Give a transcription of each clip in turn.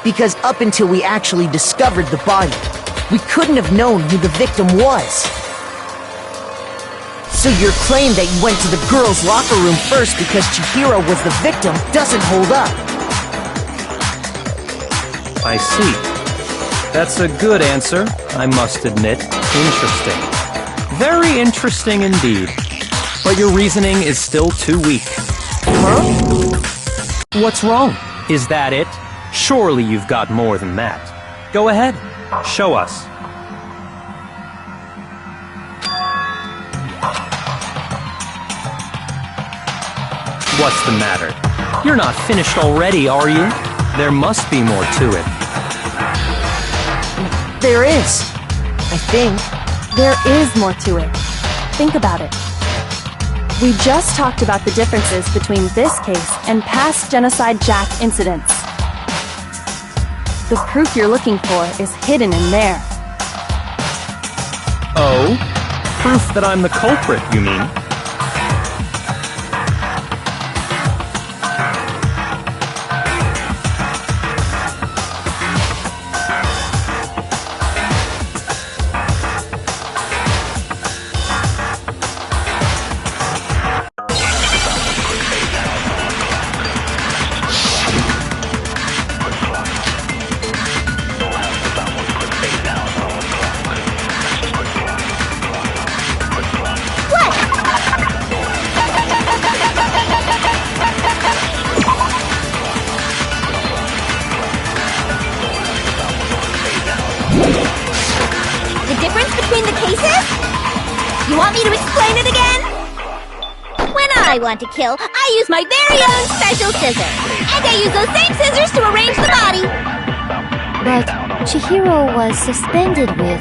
Because up until we actually discovered the body, we couldn't have known who the victim was. So your claim that you went to the girls' locker room first because Chihiro was the victim doesn't hold up. I see. That's a good answer, I must admit. Interesting. Very interesting indeed. But your reasoning is still too weak. Huh? What's wrong? Is that it? Surely you've got more than that. Go ahead. Show us. What's the matter? You're not finished already, are you? There must be more to it. There is. I think. There is more to it. Think about it. We just talked about the differences between this case and past Genocide Jack incidents. The proof you're looking for is hidden in there. Oh? Proof that I'm the culprit, you mean? You want me to explain it again? When I want to kill, I use my very own special scissors. And I use those same scissors to arrange the body. But Chihiro was suspended with...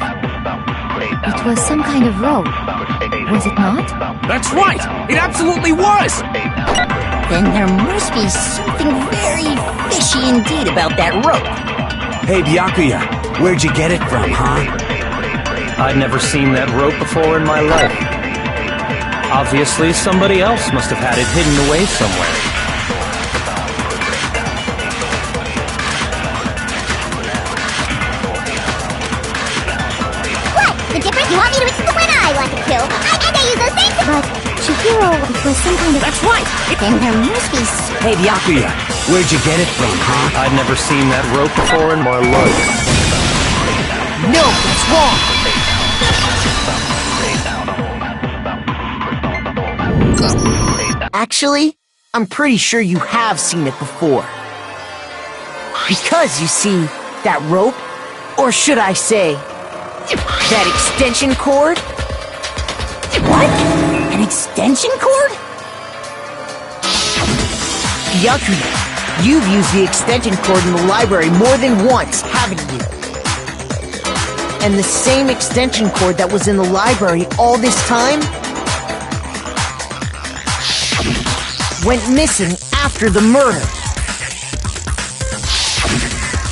It was some kind of rope. Was it not? That's right! It absolutely was! Then there must be something very fishy indeed about that rope. Hey, Byakuya, where'd you get it from, huh? I'd never seen that rope before in my life. Obviously, somebody else must have had it hidden away somewhere. What? The difference? You want me to explain? When I want to kill, I use those same... But Chihiro, it was some kind of... That's right! Then there must be... Hey, Byakuya, where'd you get it from, huh? I'd never seen that rope before in my life. No, it's wrong! Actually, I'm pretty sure you have seen it before. Because, you see, that rope, or should I say, that extension cord? What? An extension cord? Byakuya, you've used the extension cord in the library more than once, haven't you? And the same extension cord that was in the library all this time went missing after the murder.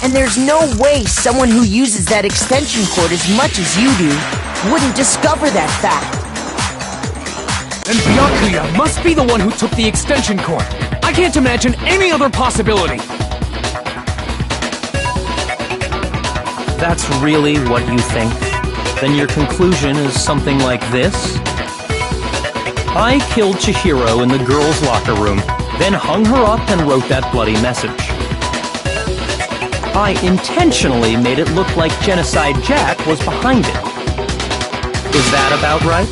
And there's no way someone who uses that extension cord as much as you do wouldn't discover that fact. And Byakuya must be the one who took the extension cord. I can't imagine any other possibility. That's really what you think? Then your conclusion is something like this? I killed Chihiro in the girls' locker room, then hung her up and wrote that bloody message. I intentionally made it look like Genocide Jack was behind it. Is that about right?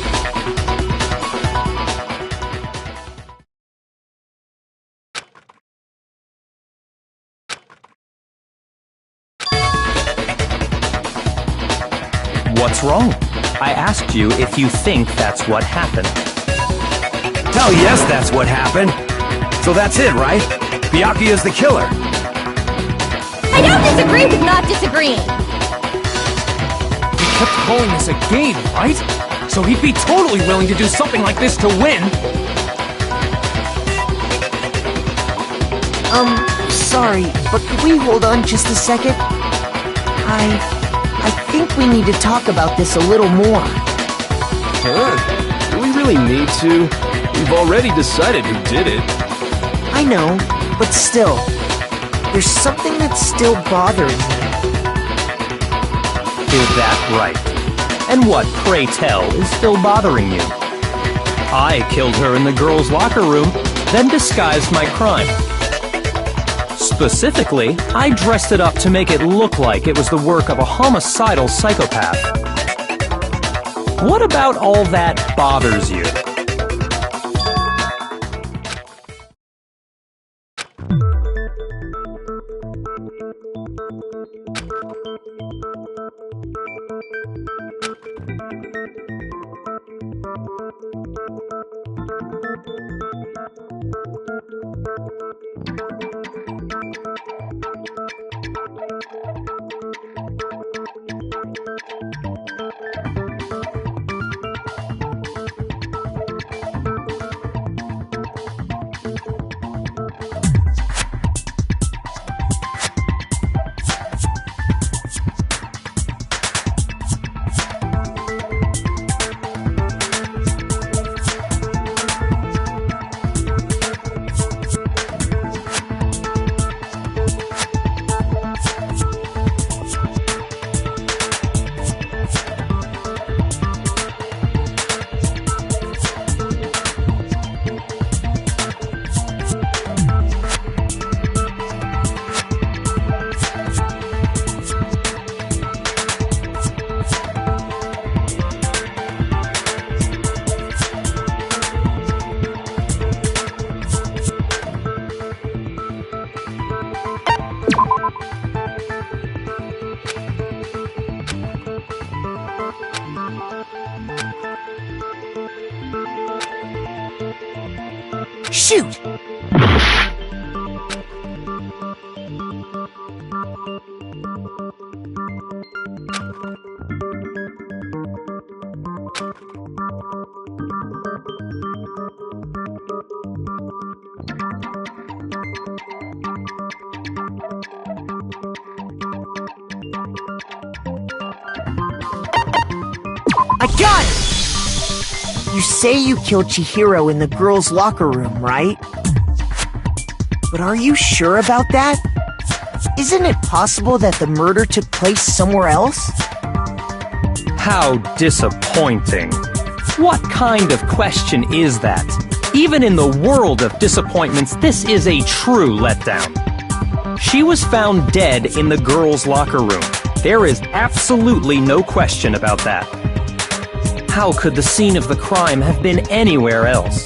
What's wrong? I asked you if you think that's what happened. Hell yes, that's what happened. So that's it, right? Byakuya's the killer. I don't disagree with not disagreeing. He kept calling this a game, right? So he'd be totally willing to do something like this to win. Sorry, but could we hold on just a second? I think we need to talk about this a little more. Huh? Do we really need to? We've already decided who did it. I know, but still. there's something that's still bothering me. Is that right? And what, pray tell, is still bothering you? I killed her in the girls' locker room, then disguised my crime. Specifically, I dressed it up to make it look like it was the work of a homicidal psychopath. What about all that bothers you? Shoot! I got it! You say you killed Chihiro in the girls' locker room, right? But are you sure about that? Isn't it possible that the murder took place somewhere else? How disappointing. What kind of question is that? Even in the world of disappointments, this is a true letdown. She was found dead in the girls' locker room. There is absolutely no question about that. How could the scene of the crime have been anywhere else?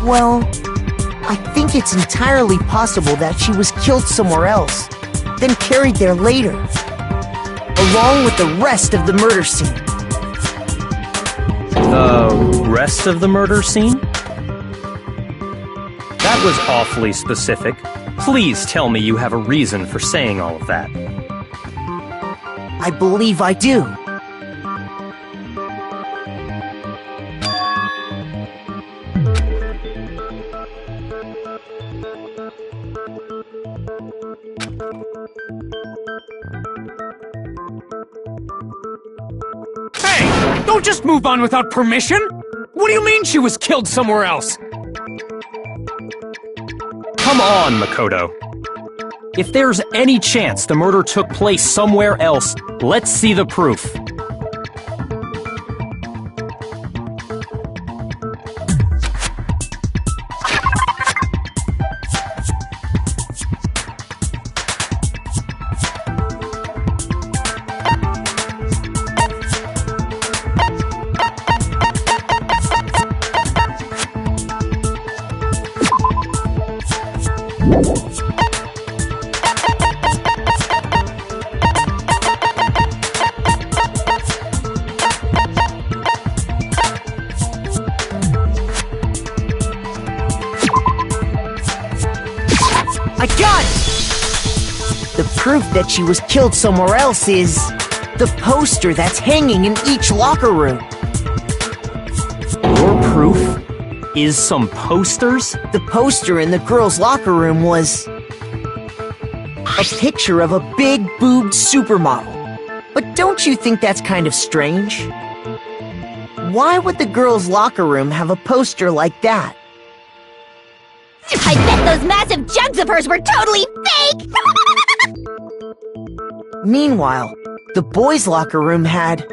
Well, I think it's entirely possible that she was killed somewhere else, then carried there later, along with the rest of the murder scene. The rest of the murder scene? That was awfully specific. Please tell me you have a reason for saying all of that. I believe I do. Hey! Don't just move on without permission! What do you mean she was killed somewhere else? Come on, Makoto. If there's any chance the murder took place somewhere else, let's see the proof. I got it! The proof that she was killed somewhere else is the poster that's hanging in each locker room. Your proof is some posters? The poster in the girls' locker room was a picture of a big-boobed supermodel. But don't you think that's kind of strange? Why would the girls' locker room have a poster like that? I bet those massive jugs of hers were totally fake! Meanwhile, the boys' locker room had...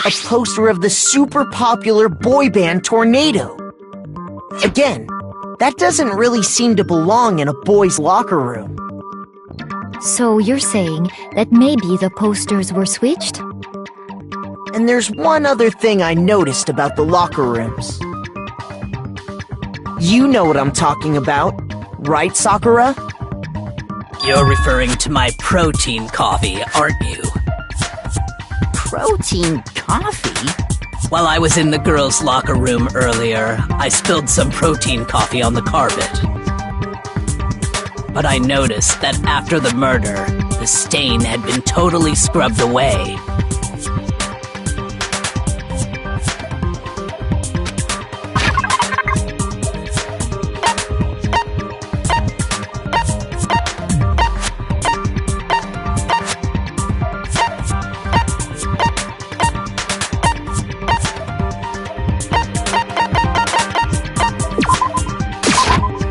a poster of the super popular boy band Tornado. Again, that doesn't really seem to belong in a boys' locker room. So you're saying that maybe the posters were switched? And there's one other thing I noticed about the locker rooms. You know what I'm talking about, right, Sakura? You're referring to my protein coffee, aren't you? Protein coffee? While I was in the girls' locker room earlier, I spilled some protein coffee on the carpet. But I noticed that after the murder, the stain had been totally scrubbed away.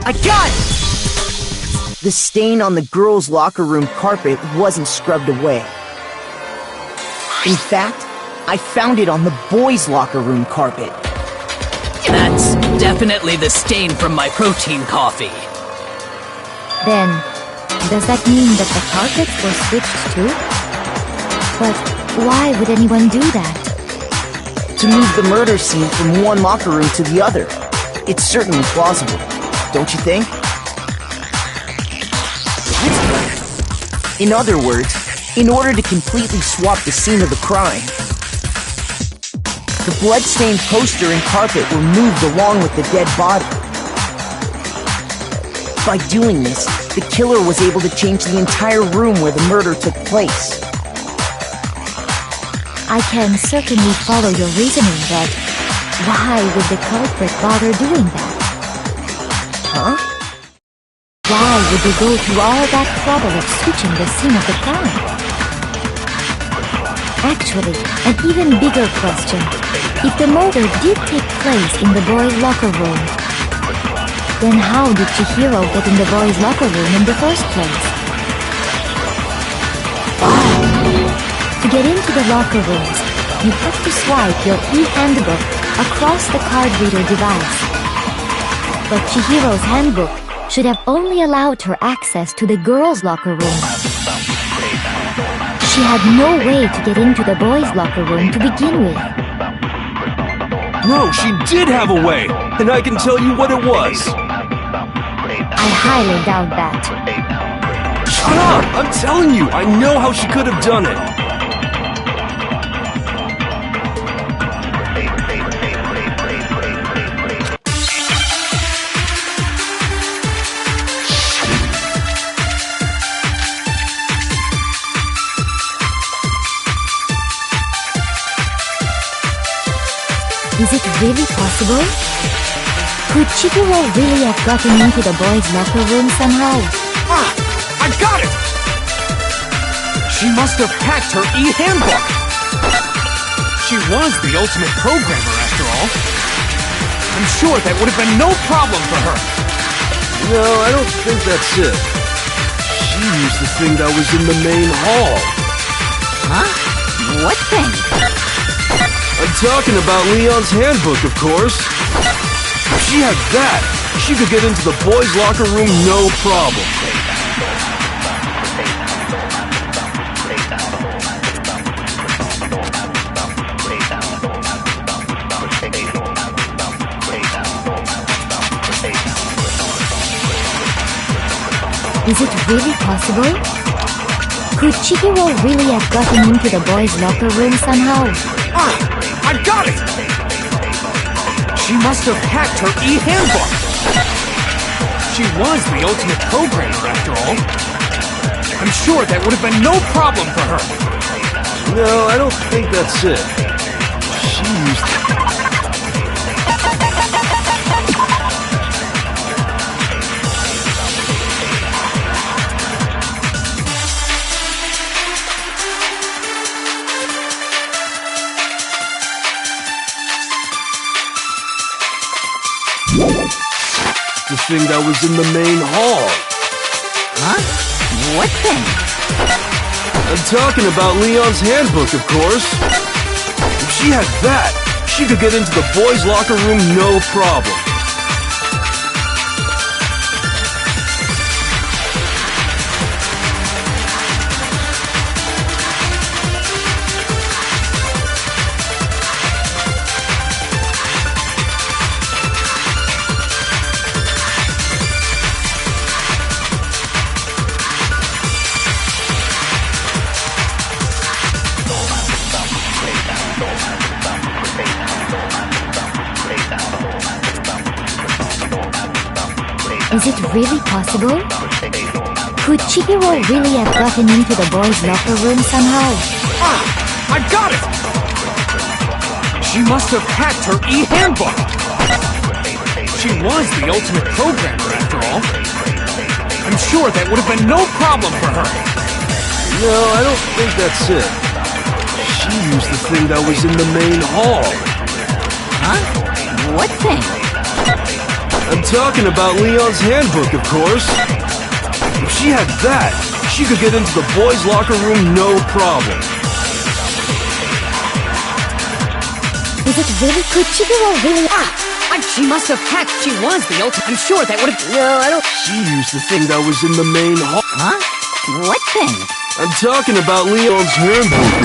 I got it! The stain on the girls' locker room carpet wasn't scrubbed away. In fact, I found it on the boys' locker room carpet. That's definitely the stain from my protein coffee. Then, does that mean that the carpets were switched too? But why would anyone do that? To move the murder scene from one locker room to the other. It's certainly plausible, don't you think? In other words, in order to completely swap the scene of the crime, the blood-stained poster and carpet were moved along with the dead body. By doing this, the killer was able to change the entire room where the murder took place. I can certainly follow your reasoning, but why would the culprit bother doing that? Huh? Why would they go through all that trouble of switching the scene of the crime? Actually, an even bigger question. If the murder did take place in the boys' locker room, then how did Chihiro get in the boys' locker room in the first place? To get into the locker rooms, you have to swipe your e-handbook across the card reader device. But Chihiro's handbook should have only allowed her access to the girls' locker room. She had no way to get into the boys' locker room to begin with. No, she did have a way, and I can tell you what it was. I highly doubt that. Shut up! I'm telling you, I know how she could have done it. Is it really possible? Could Chihiro really have gotten into the boys' locker room somehow? Ah! I got it! She must have hacked her e-handbook! She was the ultimate programmer, after all. I'm sure that would have been no problem for her. No, I don't think that's it. She used the thing that was in the main hall. Huh? What thing? I'm talking about Leon's handbook, of course. If she had that, she could get into the boys' locker room no problem. Is it really possible? Could Chihiro really have gotten into the boys' locker room somehow? Ah! I got it! She must have hacked her e-handbook! She was the ultimate programmer, after all. I'm sure that would have been no problem for her. No, I don't think that's it. She used... the thing that was in the main hall. Huh? What thing? I'm talking about Leon's handbook, of course. If she had that, she could get into the boys' locker room no problem. Is it really possible? Could Chihiro really have gotten into the boys' locker room somehow? Ah! I got it! She must have hacked her e-handbook! She was the ultimate programmer, after all. I'm sure that would have been no problem for her. No, I don't think that's it. She used the thing that was in the main hall. Huh? What thing? I'm talking about Leon's handbook, of course. If she had that, she could get into the boys' locker room no problem. Is it really? Could Chihiro really? She must have hacked. She was the ultimate. I'm sure that would have. No, I don't. She used the thing that was in the main hall. Huh? What thing? I'm talking about Leon's handbook.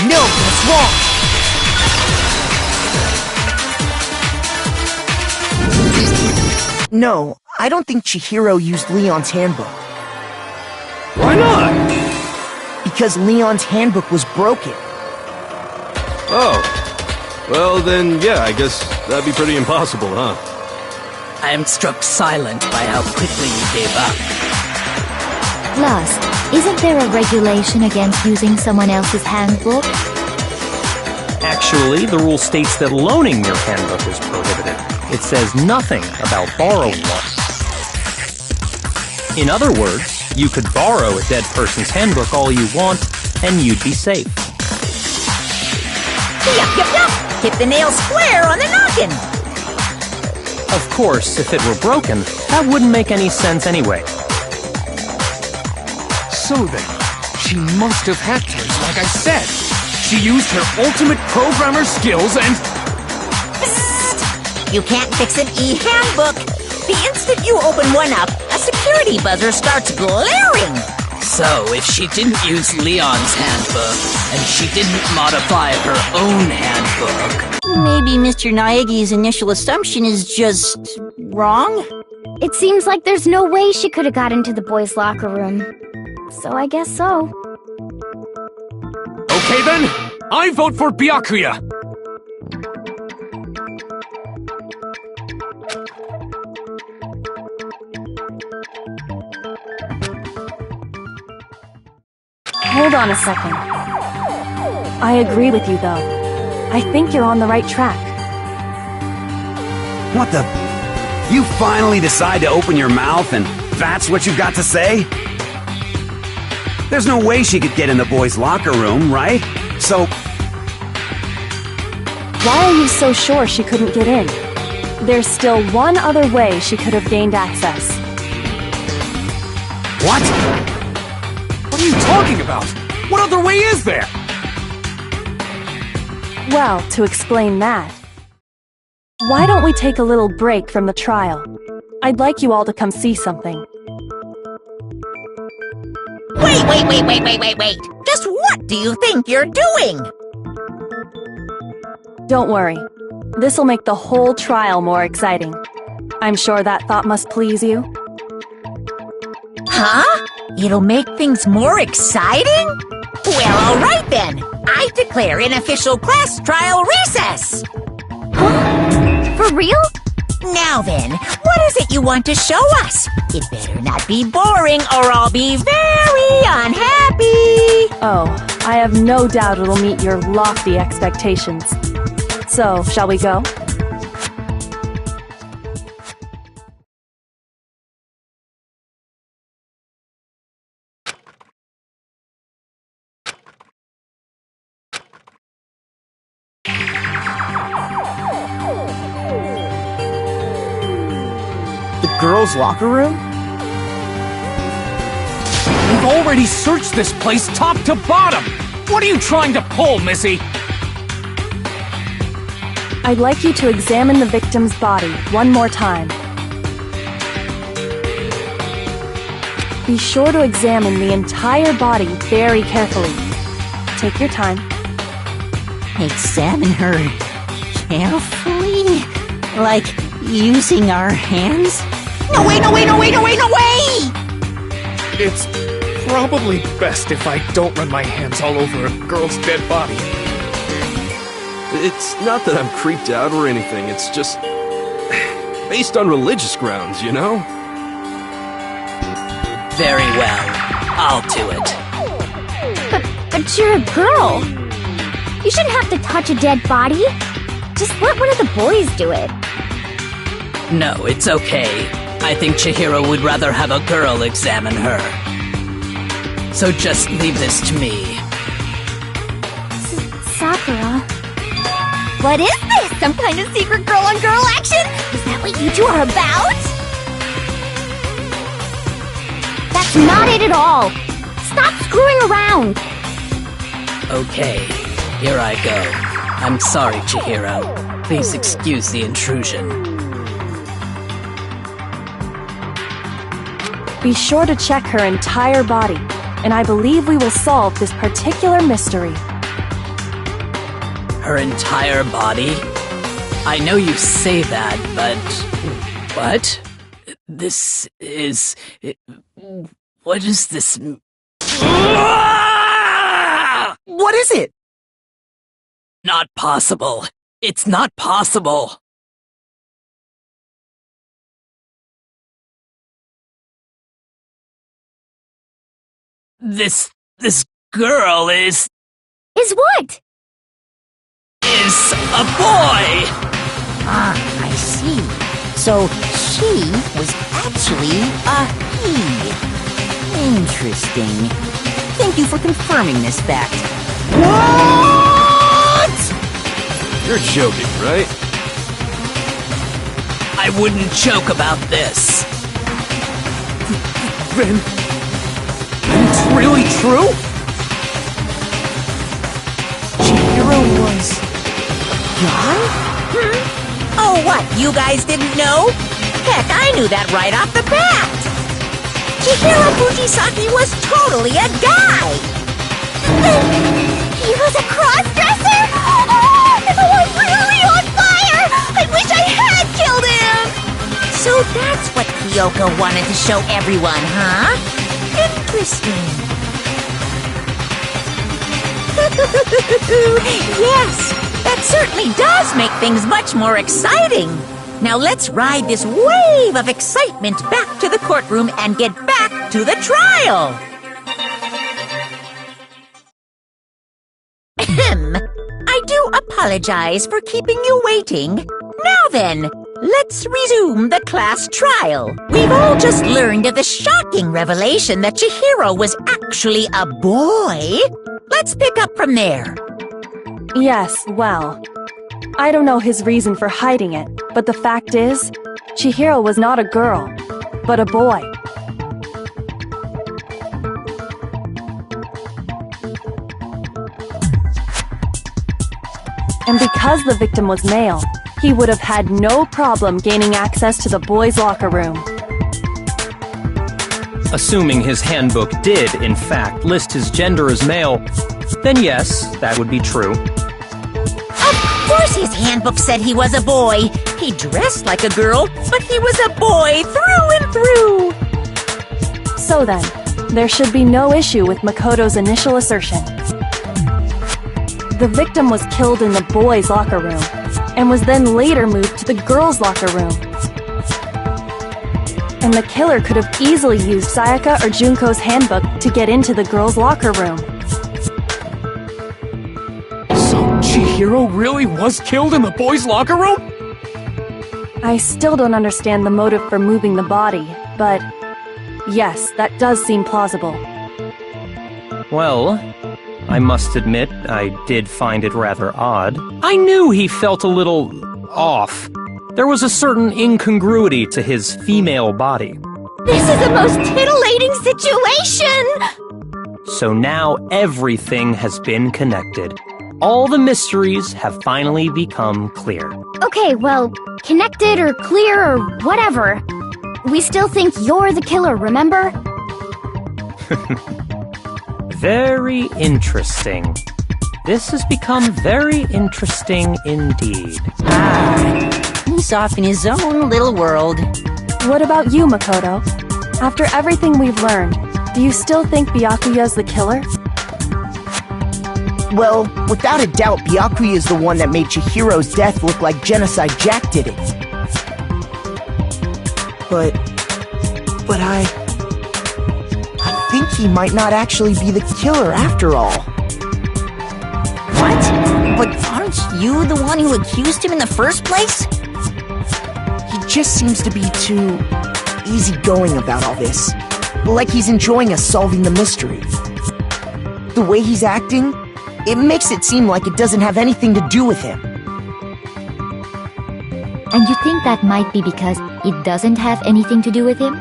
No, that's wrong! No, I don't think Chihiro used Leon's handbook. Why not? Because Leon's handbook was broken. Oh. Well, then, yeah, I guess that'd be pretty impossible, huh? I am struck silent by how quickly you gave up. Plus, isn't there a regulation against using someone else's handbook? Actually, the rule states that loaning your handbook is prohibited. It says nothing about borrowing one. In other words, you could borrow a dead person's handbook all you want, and you'd be safe. Yup, yup, yup! Hit the nail square on the noggin! Of course, if it were broken, that wouldn't make any sense anyway. So then, she must have hacked hers, like I said. She used her ultimate programmer skills and... Psst! You can't fix an e-handbook! The instant you open one up, a security buzzer starts blaring! So, if she didn't use Leon's handbook, and she didn't modify her own handbook... Maybe Mr. Naegi's initial assumption is just... wrong? It seems like there's no way she could have got into the boys' locker room. So I guess so. Okay then, I vote for Byakuya! Hold on a second. I agree with you, though. I think you're on the right track. What the... You finally decide to open your mouth and that's what you've got to say? There's no way she could get in the boys' locker room, right? So, Why are you so sure she couldn't get in? There's still one other way she could have gained access. What? What are you talking about? What other way is there? Well, to explain that, why don't we take a little break from the trial? I'd like you all to come see something. Wait! Just what do you think you're doing? Don't worry. This'll make the whole trial more exciting. I'm sure that thought must please you. Huh? It'll make things more exciting? Well, all right then. I declare an official class trial recess. Huh? For real? Now then, what is it you want to show us? It better not be boring or I'll be very unhappy. Oh, I have no doubt it'll meet your lofty expectations. So, shall we go? The girls' locker room? We've already searched this place top to bottom! What are you trying to pull, Missy? I'd like you to examine the victim's body one more time. Be sure to examine the entire body very carefully. Take your time. Examine her carefully? Like using our hands? No way! It's probably best if I don't run my hands all over a girl's dead body. It's not that I'm creeped out or anything, it's just based on religious grounds, you know? Very well. I'll do it. But you're a girl. You shouldn't have to touch a dead body. Just let one of the boys do it. No, it's okay. I think Chihiro would rather have a girl examine her. So just leave this to me. Sakura. What is this? Some kind of secret girl-on-girl action? Is that what you two are about? That's not it at all. Stop screwing around. Okay, here I go. I'm sorry, Chihiro. Please excuse the intrusion. Be sure to check her entire body, and I believe we will solve this particular mystery. Her entire body? I know you say that, but... What? This is... What is this... What is it? Not possible. It's not possible. This girl is what? Is a boy! Ah, I see. So she was actually a he. Interesting. Thank you for confirming this fact. What? You're joking, right? I wouldn't joke about this. Then it's really true? Chihiro was a guy? Oh, what? You guys didn't know? Heck, I knew that right off the bat. Chihiro Fujisaki was totally a guy. He was a cross-dresser? Oh, I'm really on fire! I wish I had killed him! So that's what Kyoko wanted to show everyone, huh? Interesting. Yes, that certainly does make things much more exciting. Now let's ride this wave of excitement back to the courtroom and get back to the trial. I do apologize for keeping you waiting. Now then, let's resume the class trial. We've all just learned of the shocking revelation that Chihiro was actually a boy. Let's pick up from there. Yes, well, I don't know his reason for hiding it, but the fact is, Chihiro was not a girl, but a boy. And because the victim was male, he would have had no problem gaining access to the boys' locker room. Assuming his handbook did, in fact, list his gender as male, then yes, that would be true. Of course his handbook said he was a boy. He dressed like a girl, but he was a boy through and through. So then, there should be no issue with Makoto's initial assertion. The victim was killed in the boys' locker room, and was then later moved to the girls' locker room. And the killer could have easily used Sayaka or Junko's handbook to get into the girls' locker room. So Chihiro really was killed in the boys' locker room? I still don't understand the motive for moving the body, but yes, that does seem plausible. Well, I must admit, I did find it rather odd. I knew he felt a little off. There was a certain incongruity to his female body. This is the most titillating situation! So now everything has been connected. All the mysteries have finally become clear. Okay, well, connected or clear or whatever. We still think you're the killer, remember? Very interesting. This has become very interesting indeed. He's off in his own little world. What about you, Makoto? After everything we've learned, do you still think Byakuya's the killer? Well, without a doubt, Byakuya is the one that made Chihiro's death look like Genocide Jack did it. But I think he might not actually be the killer after all. What? But aren't you the one who accused him in the first place? He just seems to be too easygoing about all this. Like he's enjoying us solving the mystery. The way he's acting, it makes it seem like it doesn't have anything to do with him. And you think that might be because it doesn't have anything to do with him?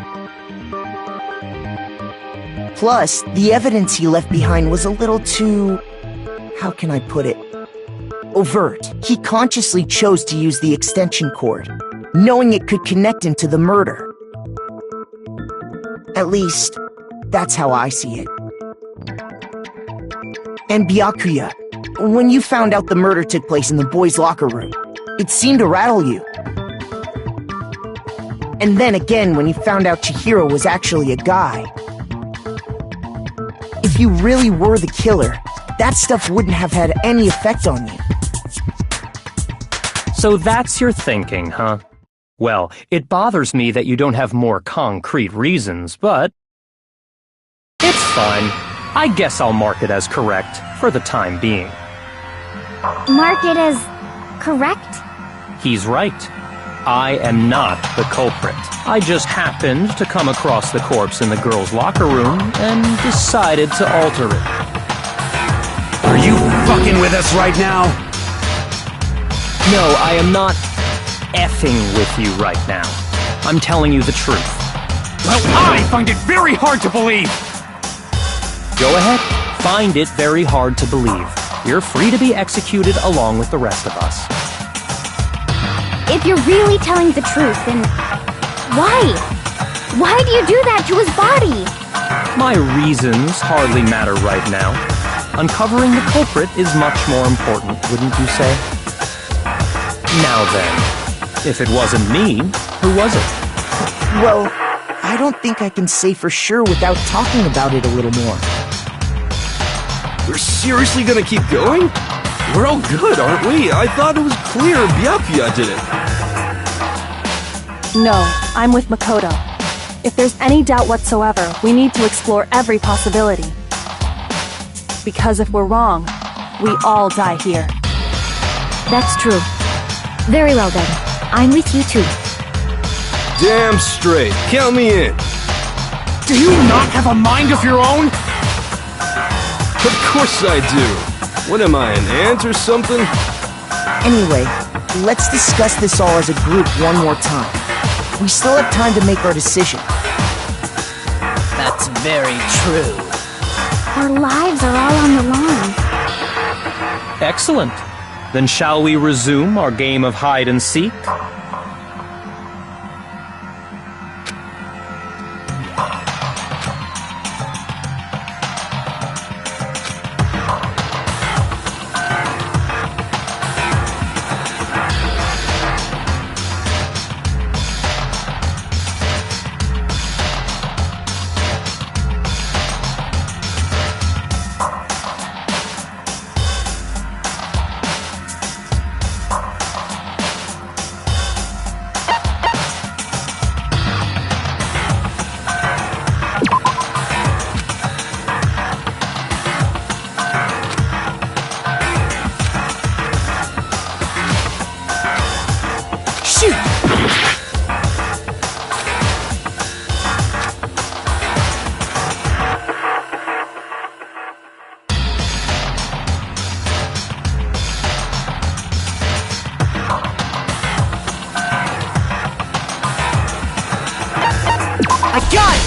Plus, the evidence he left behind was a little too... how can I put it? Overt. He consciously chose to use the extension cord, knowing it could connect him to the murder. At least, that's how I see it. And Byakuya, when you found out the murder took place in the boys' locker room, it seemed to rattle you. And then again when you found out Chihiro was actually a guy. If you really were the killer, that stuff wouldn't have had any effect on you. So that's your thinking, huh? Well, it bothers me that you don't have more concrete reasons, but it's fine. I guess I'll mark it as correct for the time being. Mark it as correct? He's right. I am not the culprit. I just happened to come across the corpse in the girls' locker room and decided to alter it. Are you fucking with us right now? No, I am not effing with you right now. I'm telling you the truth. Well, I find it very hard to believe! Go ahead, find it very hard to believe. You're free to be executed along with the rest of us. If you're really telling the truth, then why? Why do you do that to his body? My reasons hardly matter right now. Uncovering the culprit is much more important, wouldn't you say? Now then, if it wasn't me, who was it? Well, I don't think I can say for sure without talking about it a little more. We're seriously gonna keep going? We're all good, aren't we? I thought it was clear Byakuya did it. No, I'm with Makoto. If there's any doubt whatsoever, we need to explore every possibility. Because if we're wrong, we all die here. That's true. Very well then. I'm with you too. Damn straight. Count me in. Do you not have a mind of your own? Of course I do. What am I, an ant or something? Anyway, let's discuss this all as a group one more time. We still have time to make our decision. That's very true. Our lives are all on the line. Excellent. Then shall we resume our game of hide and seek? I got it!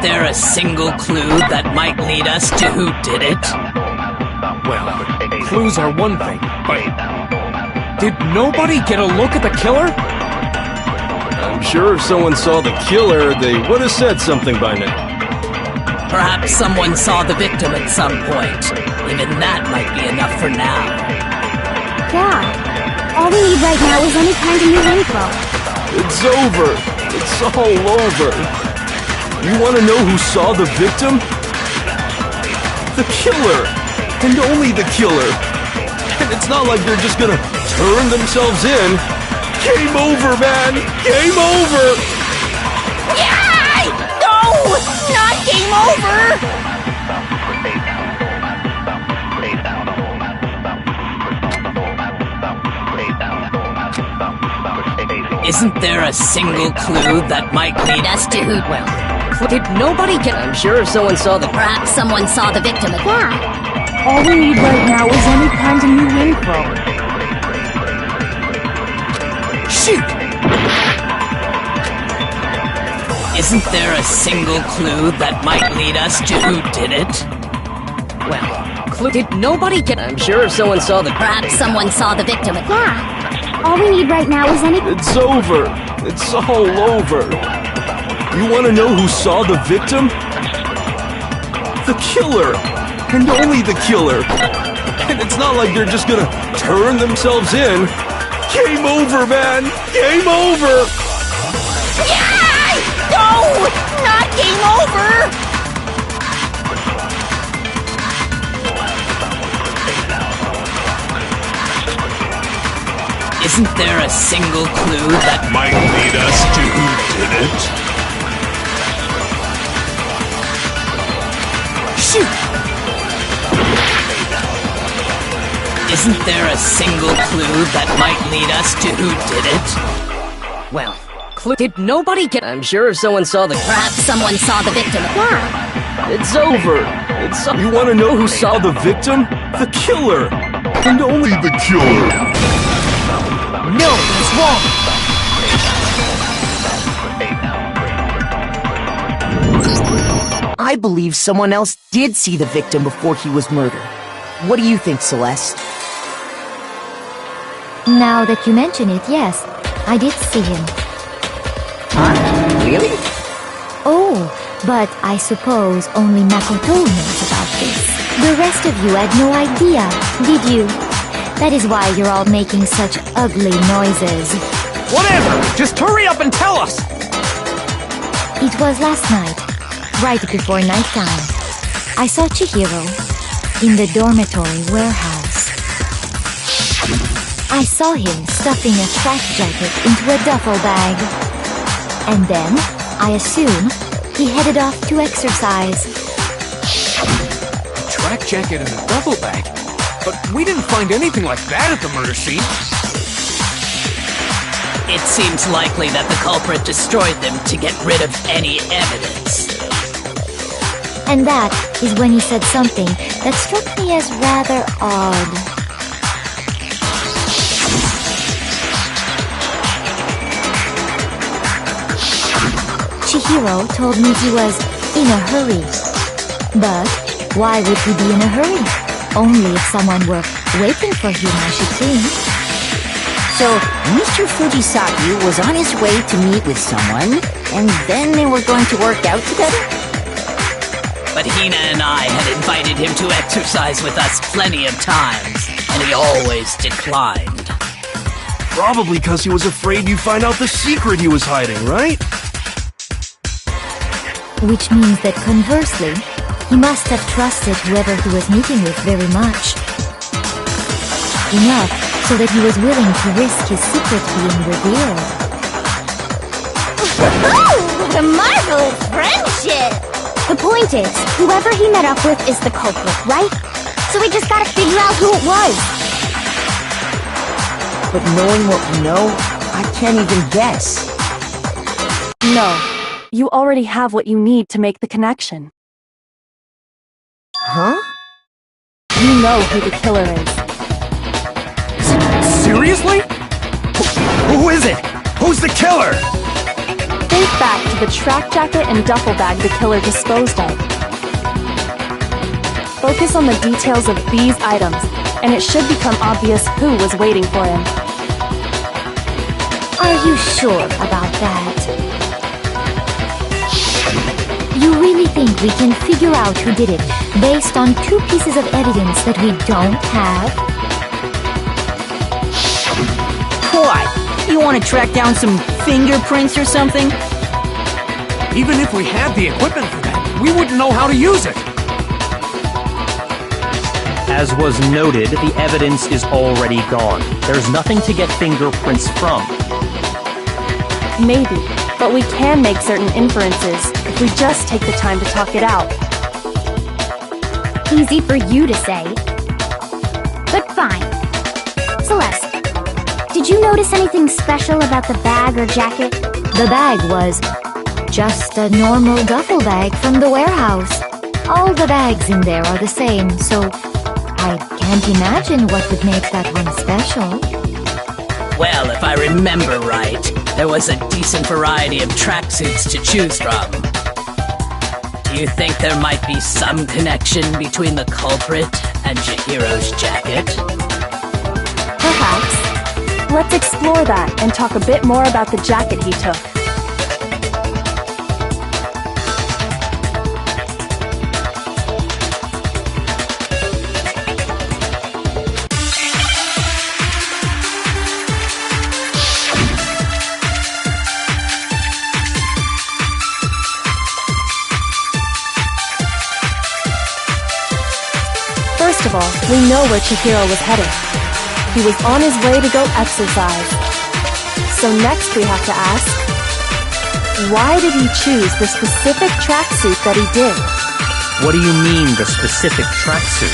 There a single clue that might lead us to who did it? Well, clues are one thing, but did nobody get a look at the killer? I'm sure if someone saw the killer, they would have said something by now. Perhaps someone saw the victim at some point. Even that might be enough for now. Yeah. All we need right now is any kind of new info. It's over. It's all over. You want to know who saw the victim? The killer. And only the killer. And it's not like they're just gonna turn themselves in. Game over, man! Game over! Yeah! No! Not game over! Isn't there a single clue that might lead us to who? Well, did nobody get? I'm sure if someone saw the. Perhaps someone saw the victim. Yeah. All we need right now is any kind of new info. Shoot! Isn't there a single clue that might lead us to who did it? Well, did nobody get? I'm sure if someone saw the. Perhaps someone saw the victim. Yeah. All we need right now is any. It's over. It's all over. You want to know who saw the victim? The killer. And only the killer. And it's not like they're just gonna turn themselves in. Game over, man! Game over! Yeah! No! Not game over! Isn't there a single clue that might lead us to who did it? Shoot! Isn't there a single clue that might lead us to who did it? Well, did nobody get? I'm sure if someone saw the. Perhaps someone saw the victim. Yeah. It's over. You want to know who saw the victim? The killer. And only the killer. No, he's wrong! I believe someone else did see the victim before he was murdered. What do you think, Celeste? Now that you mention it, yes, I did see him. Huh? Really? Oh, but I suppose only Makoto knows about this. The rest of you had no idea, did you? That is why you're all making such ugly noises. Whatever! Just hurry up and tell us! It was last night, right before nighttime. I saw Chihiro in the dormitory warehouse. I saw him stuffing a track jacket into a duffel bag. And then, I assume, he headed off to exercise. A track jacket and a duffel bag? But we didn't find anything like that at the murder scene. It seems likely that the culprit destroyed them to get rid of any evidence. And that is when he said something that struck me as rather odd. Chihiro told me he was in a hurry. But why would he be in a hurry? Only if someone were waiting for him, I should think. So, Mr. Fujisaki was on his way to meet with someone, and then they were going to work out together? But Hina and I had invited him to exercise with us plenty of times, and he always declined. Probably because he was afraid you'd find out the secret he was hiding, right? Which means that conversely, he must have trusted whoever he was meeting with very much. Enough so that he was willing to risk his secret being revealed. Ooh, a marvelous friendship! The point is, whoever he met up with is the culprit, right? So we just gotta figure out who it was. But knowing what we know, I can't even guess. No, you already have what you need to make the connection. Huh? You know who the killer is. Seriously? Who is it? Who's the killer? Think back to the track jacket and duffel bag the killer disposed of. Focus on the details of these items, and it should become obvious who was waiting for him. Are you sure about that? You really think we can figure out who did it based on 2 pieces of evidence that we don't have? What? You want to track down some fingerprints or something? Even if we had the equipment for that, we wouldn't know how to use it. As was noted, the evidence is already gone. There's nothing to get fingerprints from. Maybe, but we can make certain inferences if we just take the time to talk it out. Easy for you to say. But fine. Celeste, did you notice anything special about the bag or jacket? The bag was just a normal duffel bag from the warehouse. All the bags in there are the same, so I can't imagine what would make that one special. Well, if I remember right, there was a decent variety of tracksuits to choose from. Do you think there might be some connection between the culprit and Chihiro's jacket? Perhaps. Let's explore that and talk a bit more about the jacket he took. First of all, we know where Chihiro was headed. He was on his way to go exercise. So next we have to ask, why did he choose the specific tracksuit that he did? What do you mean, the specific tracksuit?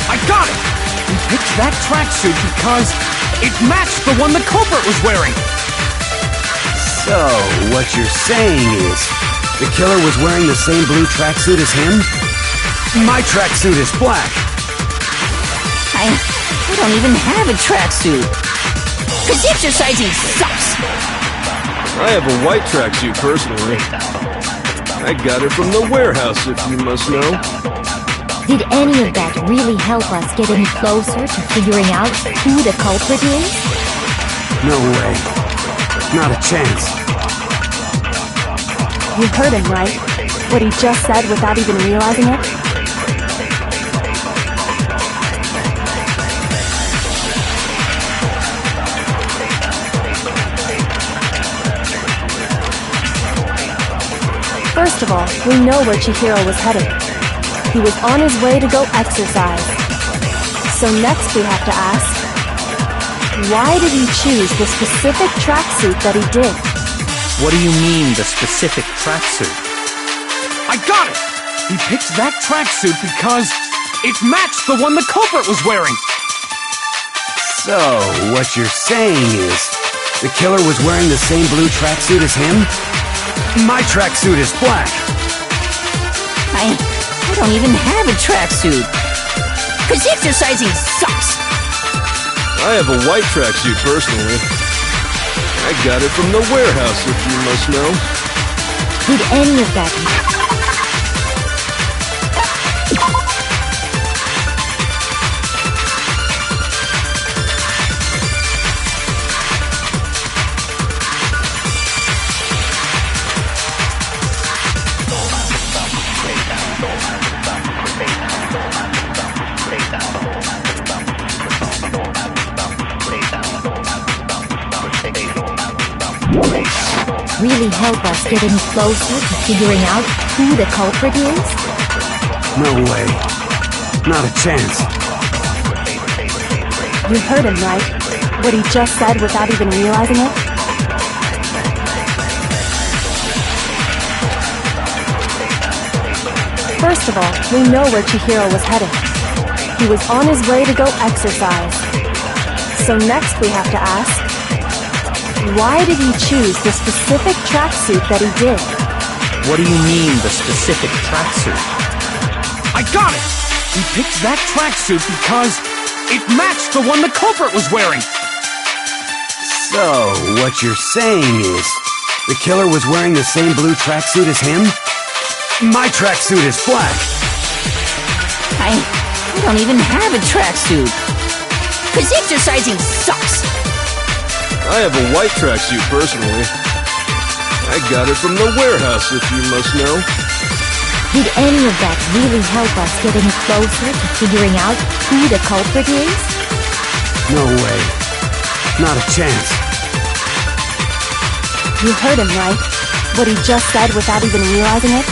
I got it! We picked that tracksuit because it matched the one the culprit was wearing! So, what you're saying is, the killer was wearing the same blue tracksuit as him? My tracksuit is black! I don't even have a tracksuit. Cause exercising sucks. I have a white tracksuit personally. I got it from the warehouse, if you must know. Did any of that really help us get any closer to figuring out who the culprit is? No way. Not a chance. You heard him, right? What he just said without even realizing it? First of all, we know where Chihiro was headed. He was on his way to go exercise. So next we have to ask, why did he choose the specific tracksuit that he did? What do you mean, the specific tracksuit? I got it! He picked that tracksuit because it matched the one the culprit was wearing! So, what you're saying is, the killer was wearing the same blue tracksuit as him? My tracksuit is black! I don't even have a tracksuit. 'Cause exercising sucks. I have a white tracksuit personally. I got it from the warehouse, if you must know. Did any of that... really help us get any closer to figuring out who the culprit is? No way. Not a chance. You heard him, right? What he just said without even realizing it? First of all, we know where Chihiro was headed. He was on his way to go exercise. So next we have to ask, why did he choose the specific tracksuit that he did? What do you mean, the specific tracksuit? I got it! He picked that tracksuit because it matched the one the culprit was wearing! So, what you're saying is, the killer was wearing the same blue tracksuit as him? My tracksuit is black! I don't even have a tracksuit. 'Cause exercising sucks. I have a white tracksuit personally. I got it from the warehouse, if you must know. Did any of that really help us get any closer to figuring out who the culprit is? No way. Not a chance. You heard him, right? What he just said without even realizing it?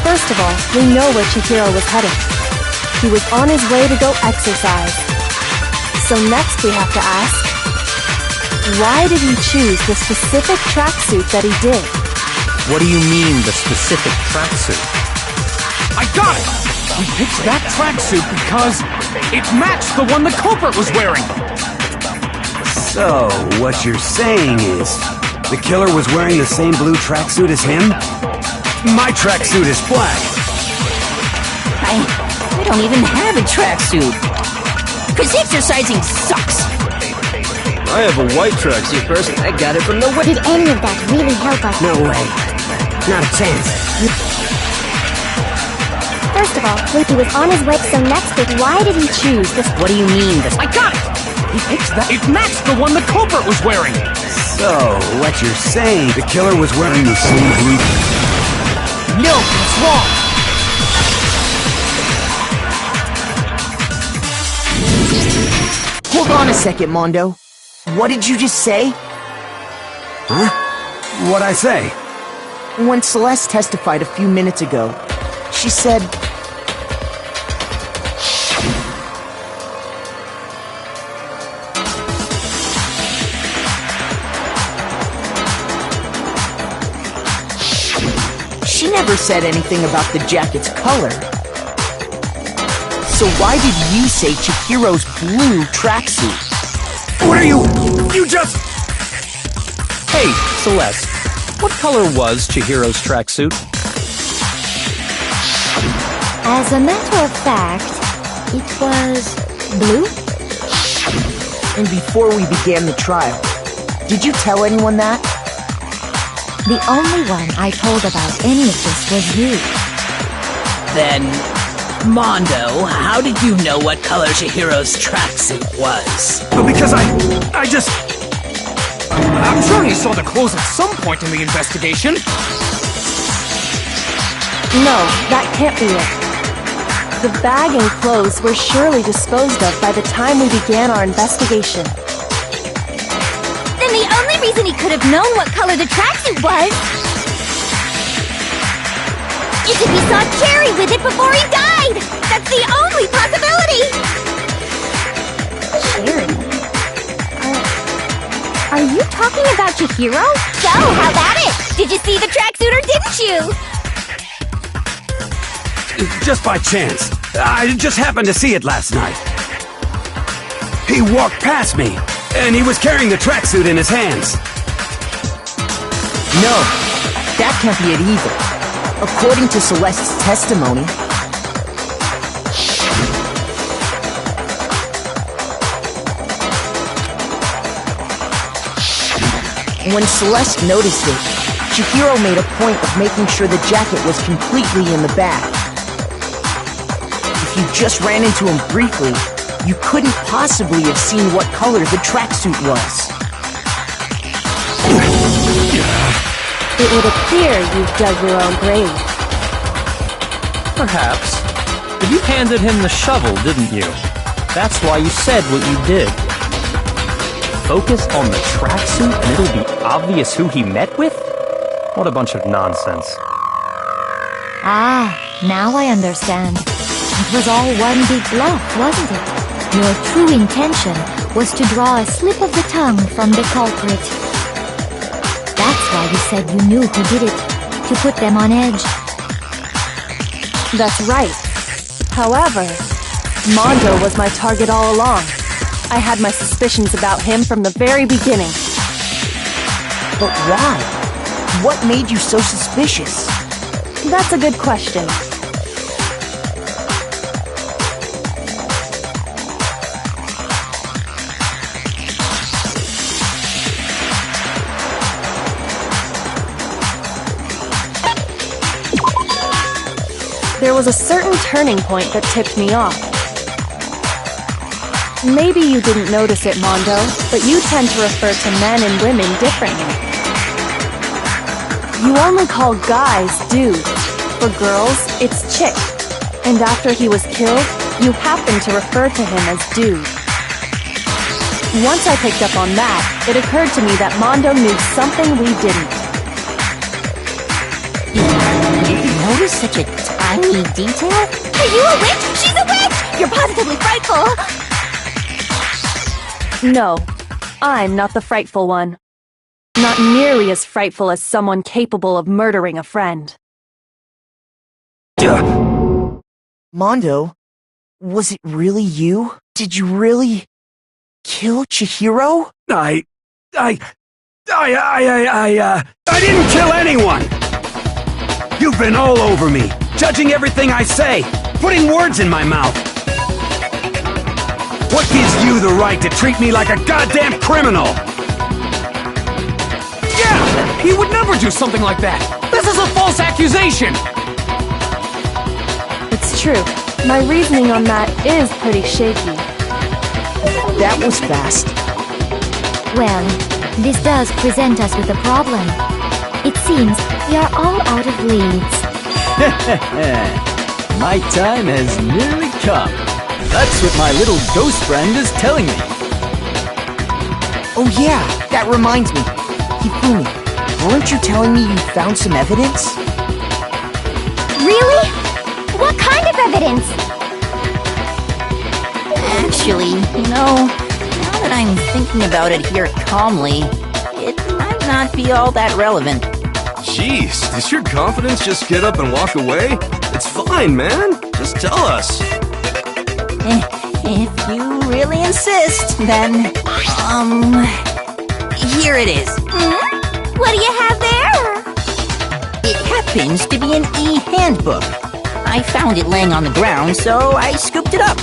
First of all, we know where Chihiro was headed. He was on his way to go exercise. So next we have to ask, why did he choose the specific tracksuit that he did? What do you mean, the specific tracksuit? I got it! He picked that tracksuit because it matched the one the culprit was wearing! So, what you're saying is, the killer was wearing the same blue tracksuit as him? My tracksuit is black! I don't even have a tracksuit. 'Cause exercising sucks. I have a white tracksuit first. I got it from the Did any of that really help us? No way. Not a chance. First of all, when he was on his way, so next week, why did he choose this? What do you mean? I got it! He picks that. It matched the one the culprit was wearing! So, what you're saying, the killer was wearing the same blue... No, it's wrong! Hold on a second, Mondo. What did you just say? Huh? What'd I say? When Celeste testified a few minutes ago, she said... She never said anything about the jacket's color. So why did you say Chihiro's blue tracksuit? What are you... You just... Hey, Celeste, what color was Chihiro's tracksuit? As a matter of fact, it was blue? And before we began the trial, did you tell anyone that? The only one I told about any of this was you. Then, Mondo, how did you know what color Chihiro's tracksuit was? Because I just... I'm sure he saw the clothes at some point in the investigation. No, that can't be it. The bag and clothes were surely disposed of by the time we began our investigation. Then the only reason he could have known what color the tracksuit was is if he saw Cherry with it before he died! That's the only possibility! Cherry? Are you talking about Chihiro? So, how about it? Did you see the tracksuit or didn't you? Just by chance. I just happened to see it last night. He walked past me, and he was carrying the tracksuit in his hands. No, that can't be it either. According to Celeste's testimony, when Celeste noticed it, Chihiro made a point of making sure the jacket was completely in the bag. If you just ran into him briefly, you couldn't possibly have seen what color the tracksuit was. It would appear you've dug your own grave. Perhaps. But you handed him the shovel, didn't you? That's why you said what you did. Focus on the tracksuit and it'll be obvious who he met with? What a bunch of nonsense. Ah, now I understand. It was all one big bluff, wasn't it? Your true intention was to draw a slip of the tongue from the culprit. That's why you said you knew who did it, to put them on edge. That's right. However, Mondo was my target all along. I had my suspicions about him from the very beginning. But why? What made you so suspicious? That's a good question. There was a certain turning point that tipped me off. Maybe you didn't notice it, Mondo, but you tend to refer to men and women differently. You only call guys dudes. For girls, it's chick. And after he was killed, you happened to refer to him as dude. Once I picked up on that, it occurred to me that Mondo knew something we didn't. Did you notice such a tiny detail? Are you a witch? She's a witch! You're positively frightful! No, I'm not the frightful one. Not nearly as frightful as someone capable of murdering a friend. Mondo, was it really you? Did you really kill Chihiro? I didn't kill anyone! You've been all over me, judging everything I say, putting words in my mouth. What gives you the right to treat me like a goddamn criminal? Yeah! He would never do something like that! This is a false accusation! It's true. My reasoning on that is pretty shaky. That was fast. Well, this does present us with a problem. It seems we are all out of leads. My time has nearly come. That's what my little ghost friend is telling me. Oh yeah, that reminds me. Hifumi, weren't you telling me you found some evidence? Really? What kind of evidence? Actually, now that I'm thinking about it here calmly, it might not be all that relevant. Jeez, does your confidence just get up and walk away? It's fine, man. Just tell us. If you really insist, then, here it is. What do you have there? It happens to be an e-handbook. I found it laying on the ground, so I scooped it up.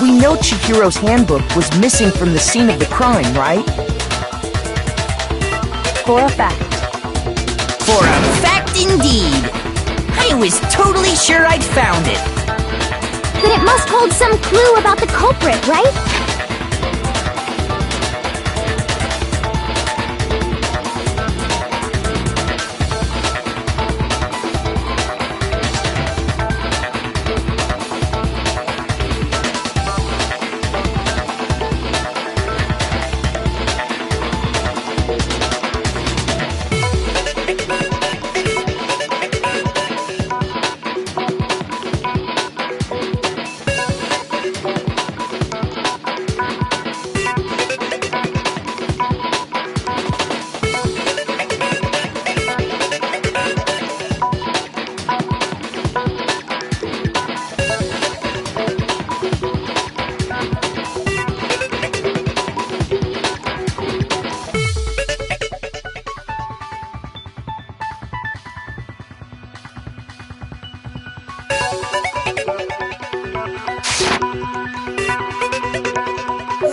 We know Chihiro's handbook was missing from the scene of the crime, right? For a fact. For a fact indeed. I was totally sure I'd found it. Then it must hold some clue about the culprit, right?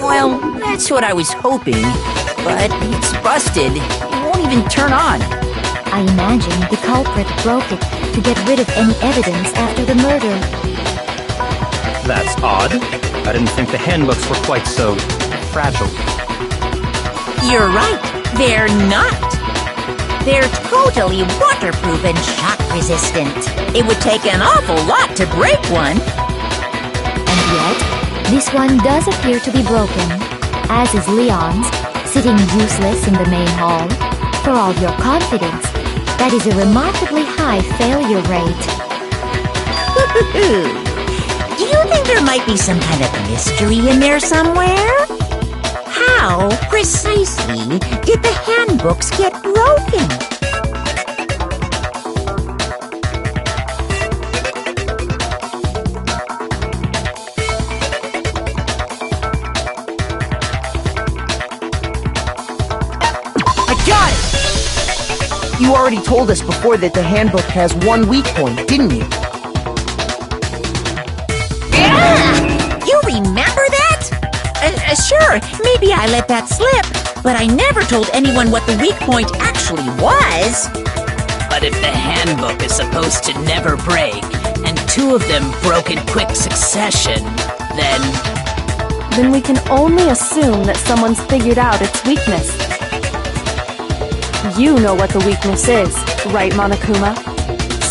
Well, that's what I was hoping, but it's busted. It won't even turn on. I imagine the culprit broke it to get rid of any evidence after the murder. That's odd. I didn't think the handbooks were quite so fragile. You're right. They're not. They're totally waterproof and shock resistant. It would take an awful lot to break one. And yet, this one does appear to be broken, as is Leon's, sitting useless in the main hall. For all your confidence, that is a remarkably high failure rate. Do you think there might be some kind of mystery in there somewhere? How precisely did the handbooks get broken? You already told us before that the handbook has one weak point, didn't you? You remember that? Sure, maybe I let that slip, but I never told anyone what the weak point actually was. But if the handbook is supposed to never break, and two of them broke in quick succession, then we can only assume that someone's figured out its weakness. You know what the weakness is, right, Monokuma?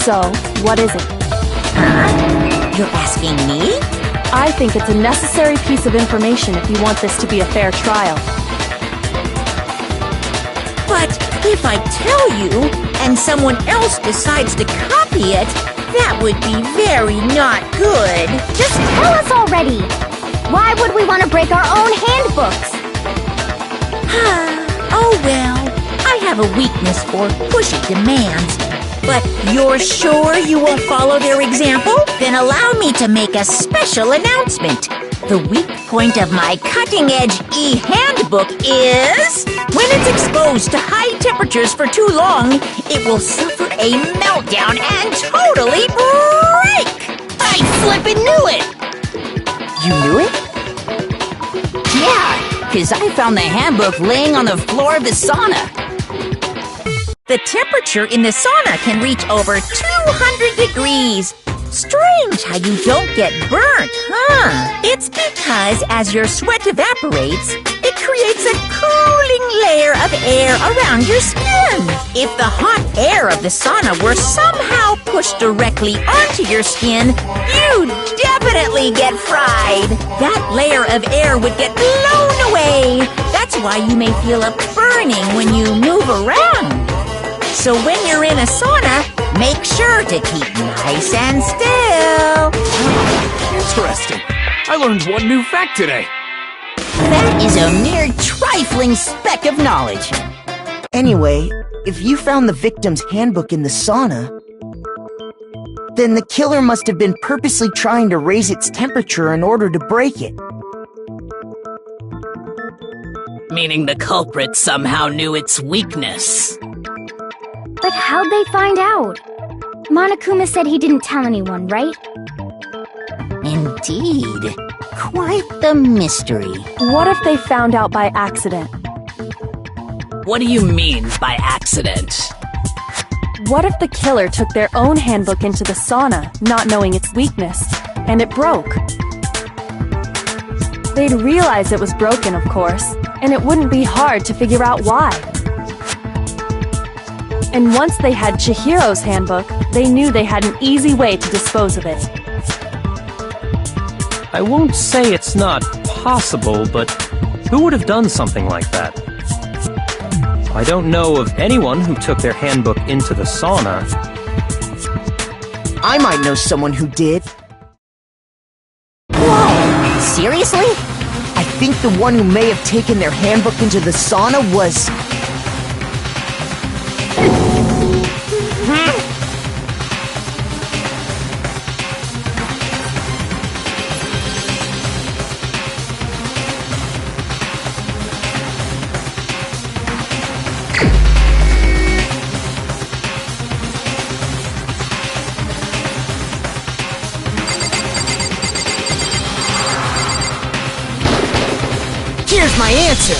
So, what is it? You're asking me? I think it's a necessary piece of information if you want this to be a fair trial. But if I tell you, and someone else decides to copy it, that would be very not good. Just tell us already! Why would we want to break our own handbooks? Oh well, I have a weakness for pushy demands. But you're sure you will follow their example? Then allow me to make a special announcement. The weak point of my cutting-edge e-handbook is... when it's exposed to high temperatures for too long, it will suffer a meltdown and totally break! I flippin' knew it! You knew it? Yeah, because I found the handbook laying on the floor of the sauna. The temperature in the sauna can reach over 200 degrees. Strange how you don't get burnt, huh? It's because as your sweat evaporates, it creates a cooling layer of air around your skin. If the hot air of the sauna were somehow pushed directly onto your skin, you'd definitely get fried. That layer of air would get blown away. That's why you may feel a burning when you move around. So when you're in a sauna, make sure to keep nice and still. Interesting. I learned one new fact today. That is a mere trifling speck of knowledge. Anyway, if you found the victim's handbook in the sauna, then the killer must have been purposely trying to raise its temperature in order to break it. Meaning the culprit somehow knew its weakness. But how'd they find out? Monokuma said he didn't tell anyone, right? Indeed. Quite the mystery. What if they found out by accident? What do you mean by accident? What if the killer took their own handbook into the sauna, not knowing its weakness, and it broke? They'd realize it was broken, of course, and it wouldn't be hard to figure out why. And once they had Chihiro's handbook, they knew they had an easy way to dispose of it. I won't say it's not possible, but who would have done something like that? I don't know of anyone who took their handbook into the sauna. I might know someone who did. Whoa! Seriously? I think the one who may have taken their handbook into the sauna was... Here's my answer!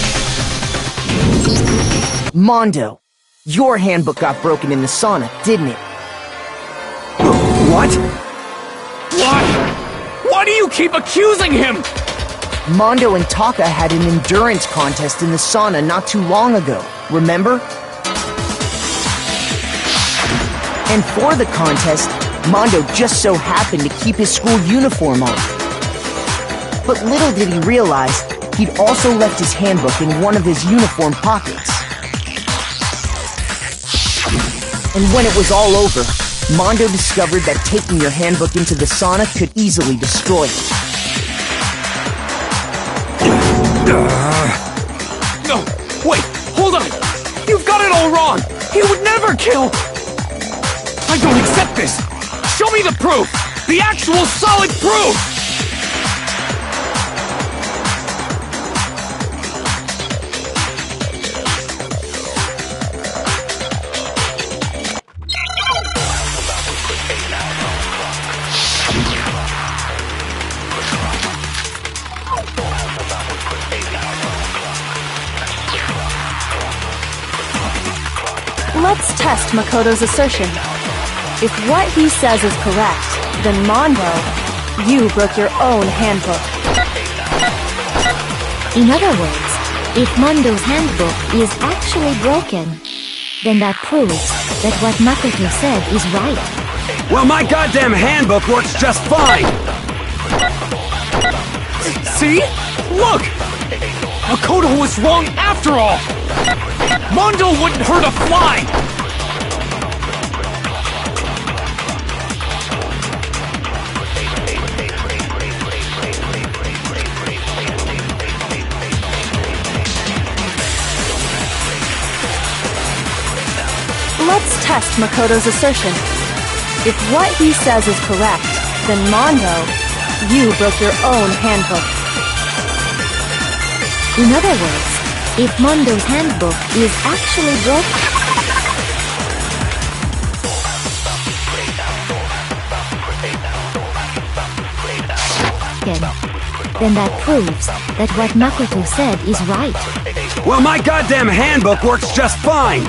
Mondo, your handbook got broken in the sauna, didn't it? What? Why? Why do you keep accusing him? Mondo and Taka had an endurance contest in the sauna not too long ago, remember? And for the contest, Mondo just so happened to keep his school uniform on. But little did he realize, he'd also left his handbook in one of his uniform pockets. And when it was all over, Mondo discovered that taking your handbook into the sauna could easily destroy it. No, wait, hold on! You've got it all wrong! He would never kill! I don't accept this! Show me the proof! The actual solid proof! Let's test Makoto's assertion. If what he says is correct, then Mondo, you broke your own handbook. In other words, if Mondo's handbook is actually broken, then that proves that what Makoto said is right. Well, my goddamn handbook works just fine! See? Look! Makoto was wrong after all! Mondo wouldn't hurt a fly! Let's test Makoto's assertion. If what he says is correct, then Mondo, you broke your own handbook. In other words, if Mondo's handbook is actually broken, then that proves that what Makoto said is right. Well, my goddamn handbook works just fine!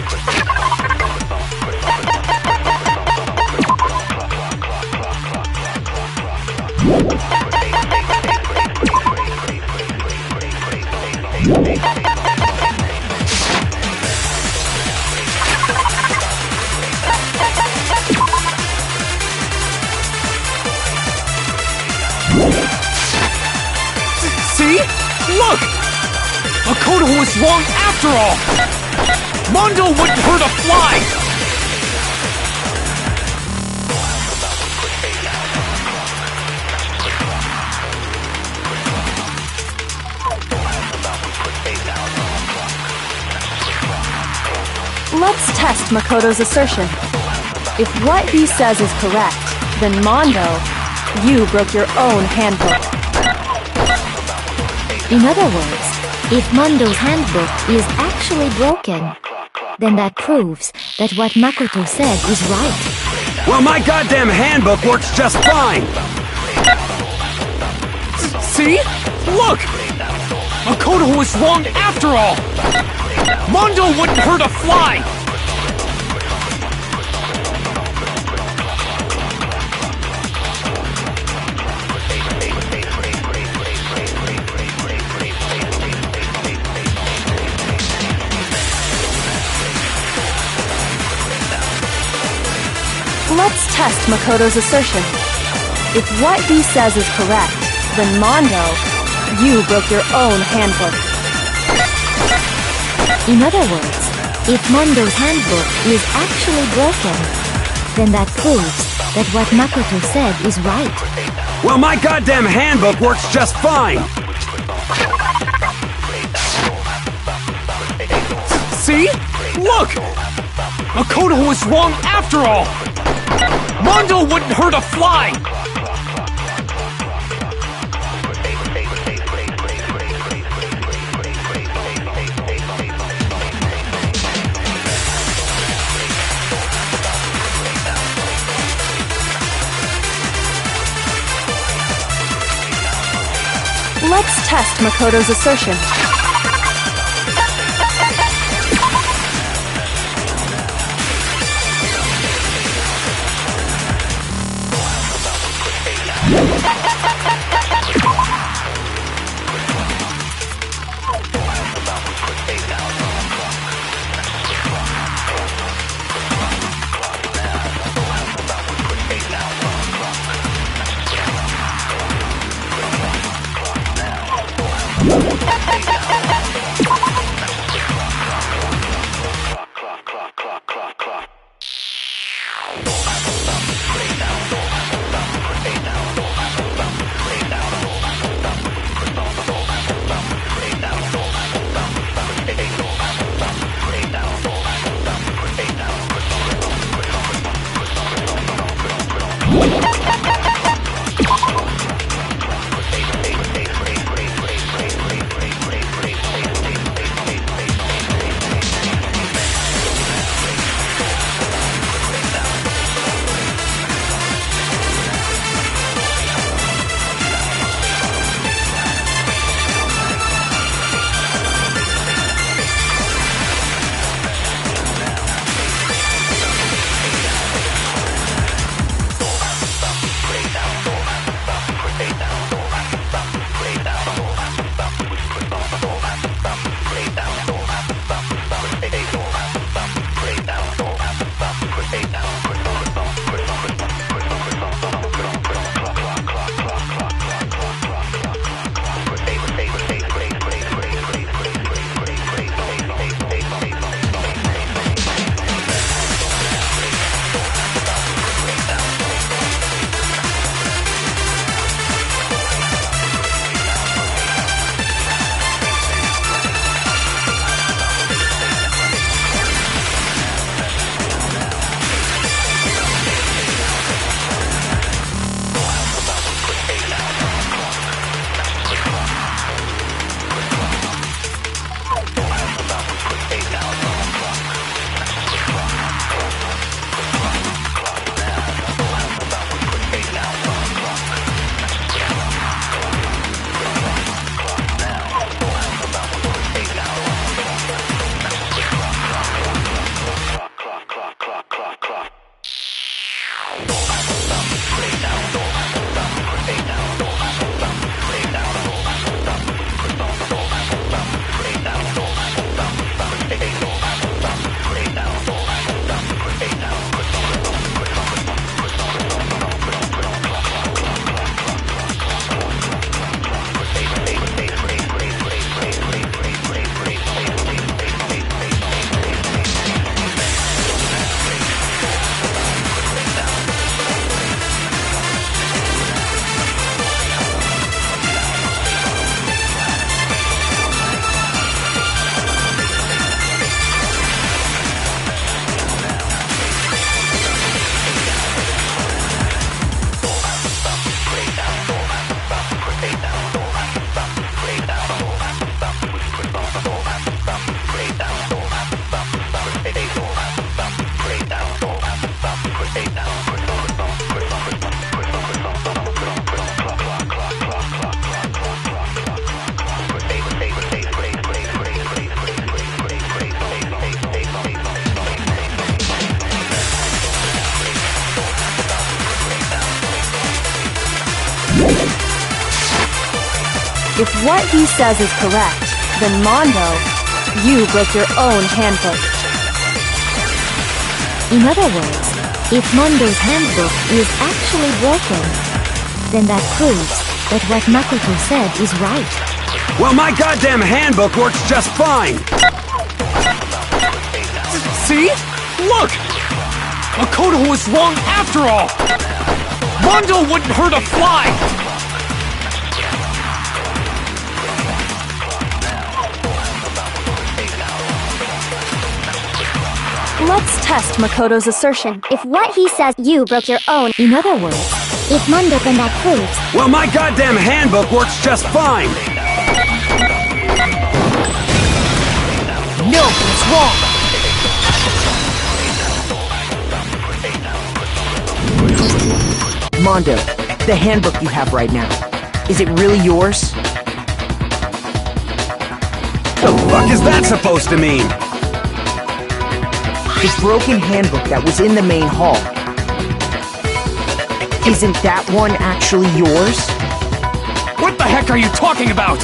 See? Look! Makoto was wrong after all! Mondo wouldn't hurt a fly! Let's test Makoto's assertion. If what he says is correct, then Mondo, you broke your own handbook. In other words, if Mondo's handbook is actually broken, then that proves that what Makoto said is right. Well, my goddamn handbook works just fine! See? Look! Makoto was wrong after all! Mondo wouldn't hurt a fly! Let's test Makoto's assertion. If what he says is correct, then Mondo, you broke your own handbook. In other words, if Mondo's handbook is actually broken, then that proves that what Makoto said is right. Well, my goddamn handbook works just fine! See? Look! Makoto was wrong after all! Mondo wouldn't hurt a fly! Let's test Makoto's assertion. If what he says is correct, then Mondo, you broke your own handbook. In other words, if Mondo's handbook is actually broken, then that proves that what Makoto said is right. Well, my goddamn handbook works just fine! See? Look! Makoto was wrong after all! Mondo wouldn't hurt a fly! Let's test Makoto's assertion. If what he says you broke your own, in other words, if Mondo, then that proves. Well, my goddamn handbook works just fine! No, it's wrong! Mondo, the handbook you have right now, is it really yours? The fuck is that supposed to mean? The broken handbook that was in the main hall. Isn't that one actually yours? What the heck are you talking about?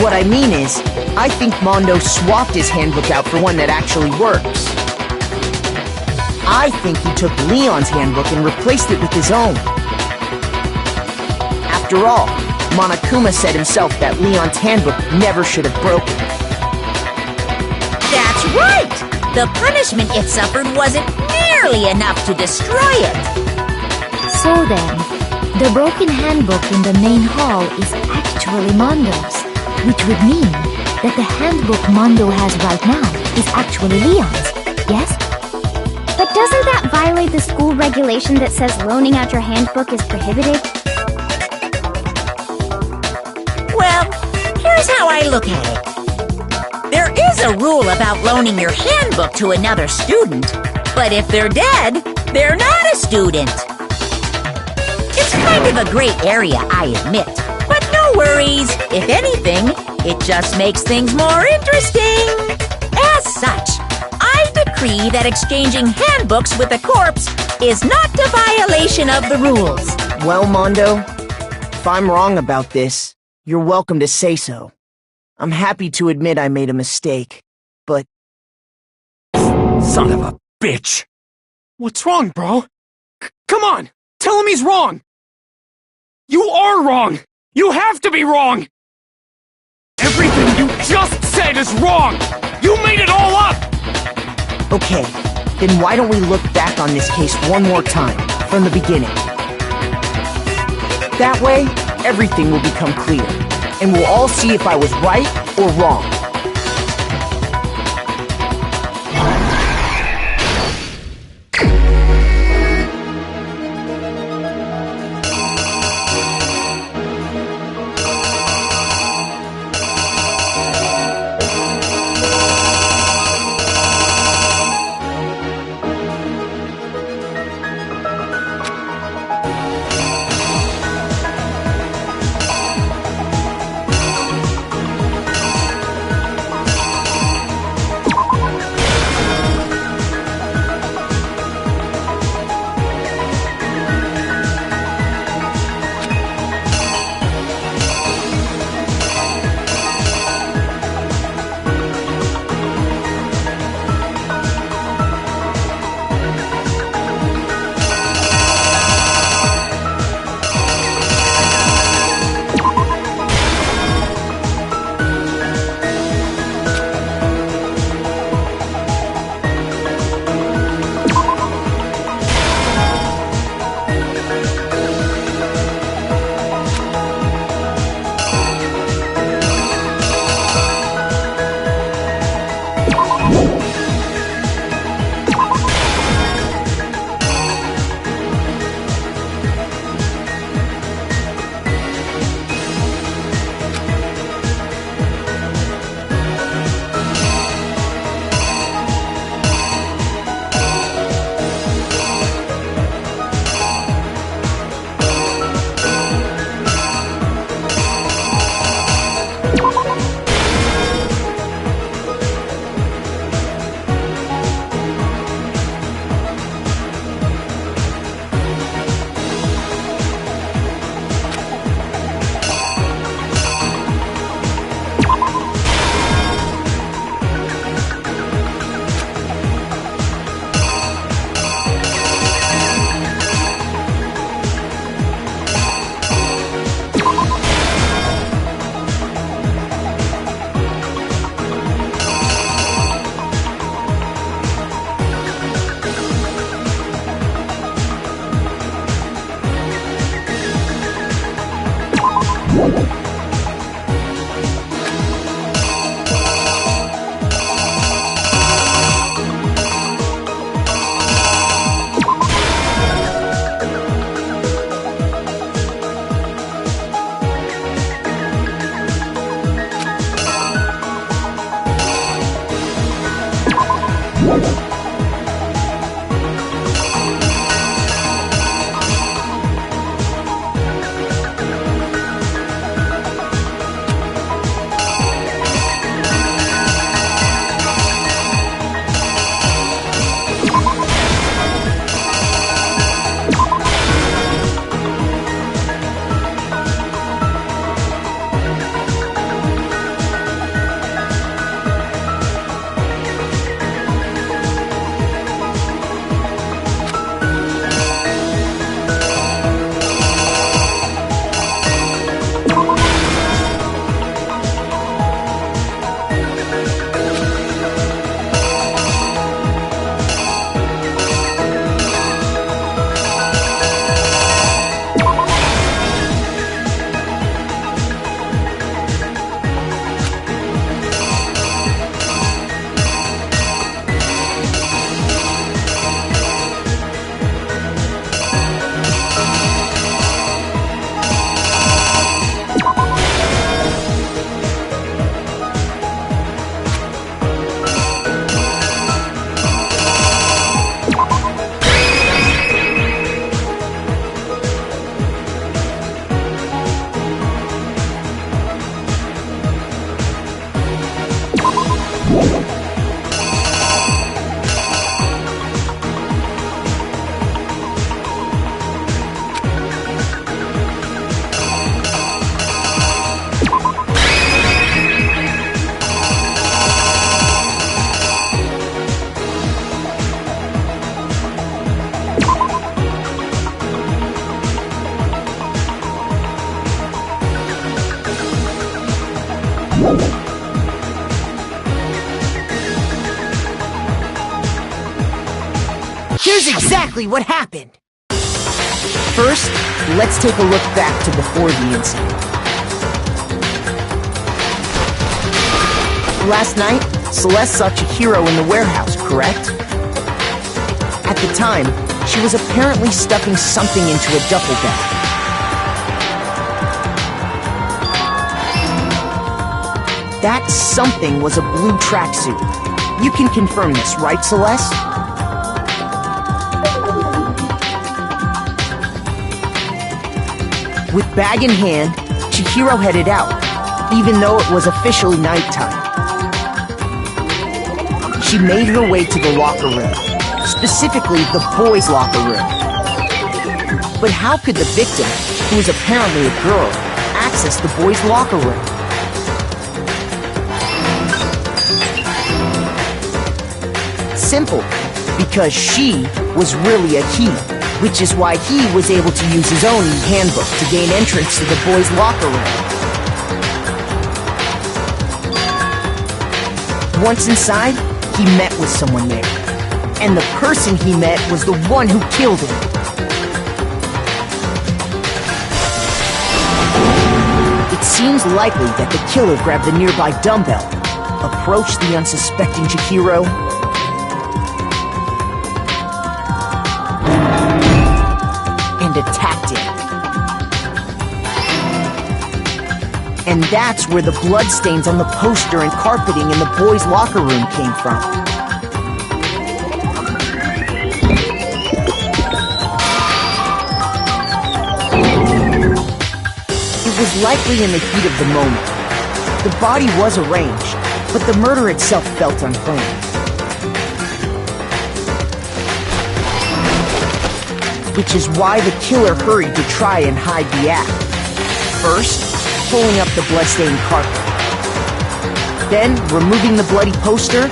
What I mean is, I think Mondo swapped his handbook out for one that actually works. I think he took Leon's handbook and replaced it with his own. After all, Monokuma said himself that Leon's handbook never should have broken. That's right! The punishment it suffered wasn't nearly enough to destroy it. So then, the broken handbook in the main hall is actually Mondo's, which would mean that the handbook Mondo has right now is actually Leon's, yes? But doesn't that violate the school regulation that says loaning out your handbook is prohibited? Well, here's how I look at it. There is a rule about loaning your handbook to another student, but if they're dead, they're not a student. It's kind of a gray area, I admit, but no worries. If anything, it just makes things more interesting. As such, I decree that exchanging handbooks with a corpse is not a violation of the rules. Well, Mondo, if I'm wrong about this, you're welcome to say so. I'm happy to admit I made a mistake, but... Son of a bitch! What's wrong, bro? Come on! Tell him he's wrong! You are wrong! You have to be wrong! Everything you just said is wrong! You made it all up! Okay, then why don't we look back on this case one more time, from the beginning? That way, everything will become clear, and we'll all see if I was right or wrong. Here's exactly what happened. First, let's take a look back to before the incident. Last night, Celeste saw Chihiro in the warehouse, correct? At the time, she was apparently stuffing something into a duffel bag. That something was a blue tracksuit. You can confirm this, right, Celeste? With bag in hand, Chihiro headed out, even though it was officially nighttime. She made her way to the locker room, specifically the boys' locker room. But how could the victim, who was apparently a girl, access the boys' locker room? Simple, because she was really a he, which is why he was able to use his own handbook to gain entrance to the boys' locker room. Once inside, he met with someone there, and the person he met was the one who killed him. It seems likely that the killer grabbed the nearby dumbbell, approached the unsuspecting Chihiro, and attacked him. And that's where the bloodstains on the poster and carpeting in the boys' locker room came from. It was likely in the heat of the moment. The body was arranged, but the murder itself felt unplanned. Which is why the killer hurried to try and hide the act. First, pulling up the bloodstained carpet. Then, removing the bloody poster.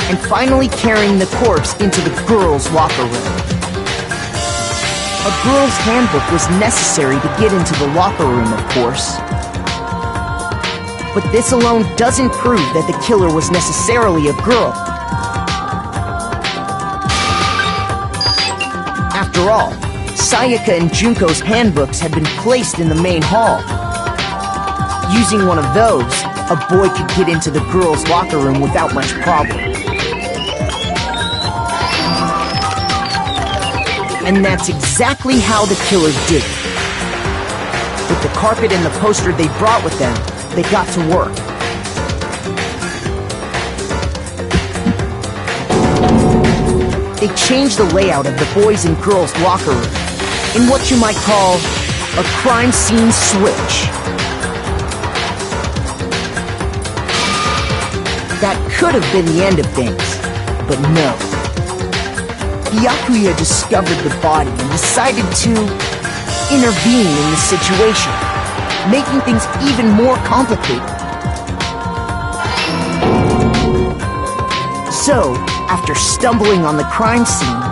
And finally carrying the corpse into the girls' locker room. A girl's handbook was necessary to get into the locker room, of course. But this alone doesn't prove that the killer was necessarily a girl. After all, Sayaka and Junko's handbooks had been placed in the main hall. Using one of those, a boy could get into the girls' locker room without much problem. And that's exactly how the killer did it. With the carpet and the poster they brought with them, they got to work. They changed the layout of the boys' and girls' locker room in what you might call a crime scene switch. That could have been the end of things, but no. Byakuya discovered the body and decided to intervene in the situation, making things even more complicated. So, after stumbling on the crime scene,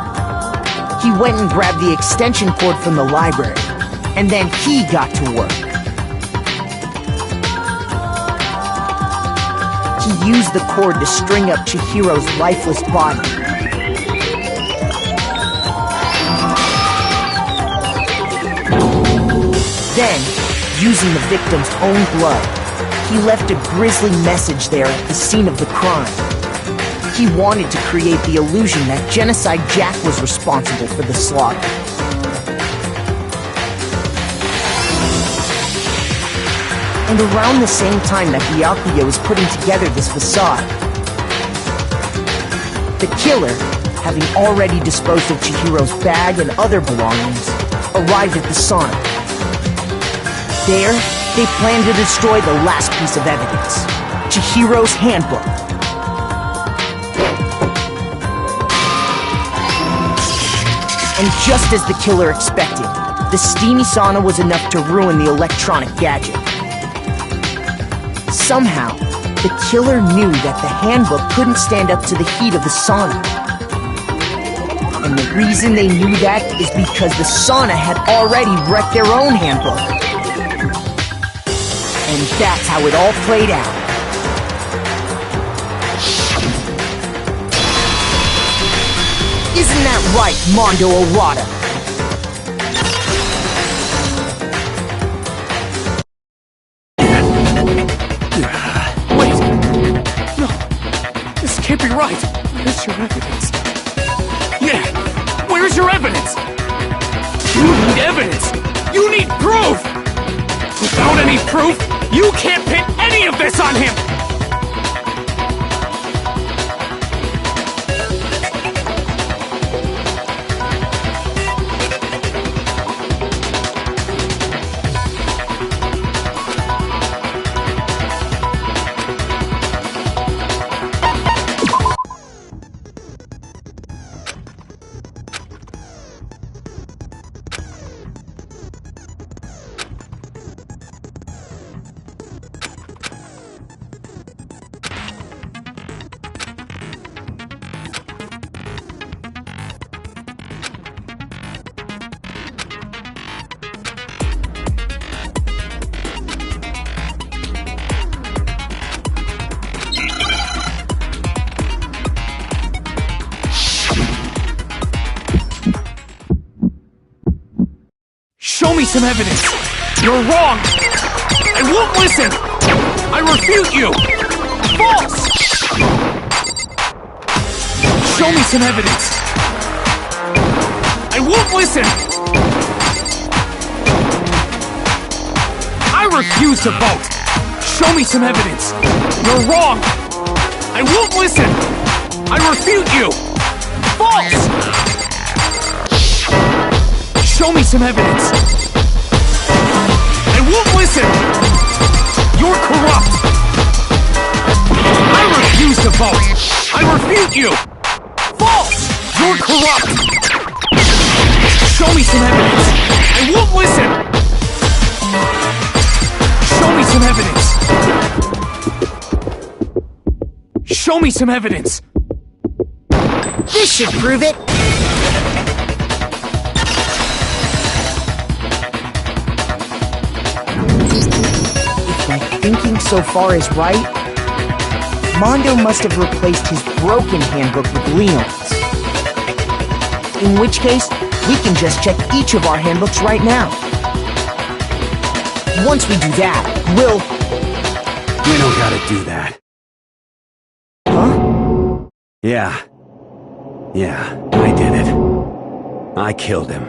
he went and grabbed the extension cord from the library, and then he got to work. He used the cord to string up Chihiro's lifeless body. Then, using the victim's own blood, he left a grisly message there at the scene of the crime. He wanted to create the illusion that Genocide Jack was responsible for the slaughter. And around the same time that Byakuya was putting together this facade, the killer, having already disposed of Chihiro's bag and other belongings, arrived at the sauna. There, they planned to destroy the last piece of evidence, Chihiro's handbook. And just as the killer expected, the steamy sauna was enough to ruin the electronic gadget. Somehow, the killer knew that the handbook couldn't stand up to the heat of the sauna. And the reason they knew that is because the sauna had already wrecked their own handbook. And that's how it all played out. Isn't that right, Mondo Owada? Wait! No! This can't be right! Where's your evidence? Yeah! Where's your evidence? You need evidence! You need proof! Without any proof, you can't pin any of this on him! Show me some evidence! You're wrong! I won't listen! I refute you! False! Show me some evidence! I won't listen! I refuse to vote! Show me some evidence! You're wrong! I won't listen! I refute you! False! Show me some evidence! I won't listen! You're corrupt! I refuse to vote! I refute you! False! You're corrupt! Show me some evidence! I won't listen! Show me some evidence! Show me some evidence! This should prove it! Thinking so far is right, Mondo must have replaced his broken handbook with Leon's. In which case, we can just check each of our handbooks right now. Once we do that, we'll... We don't gotta do that. Huh? Yeah, I did it. I killed him.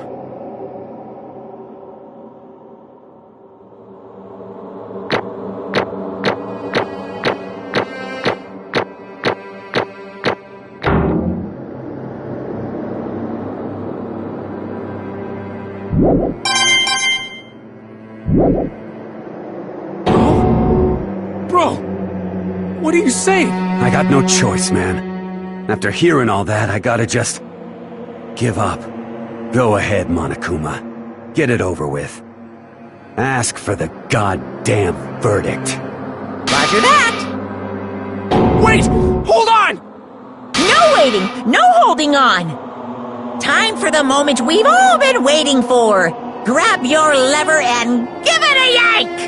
Bro! What are you saying? I got no choice, man. After hearing all that, I gotta just... give up. Go ahead, Monokuma. Get it over with. Ask for the goddamn verdict. Roger that! Wait! Hold on! No waiting! No holding on! Time for the moment we've all been waiting for! Grab your lever and give it a yank!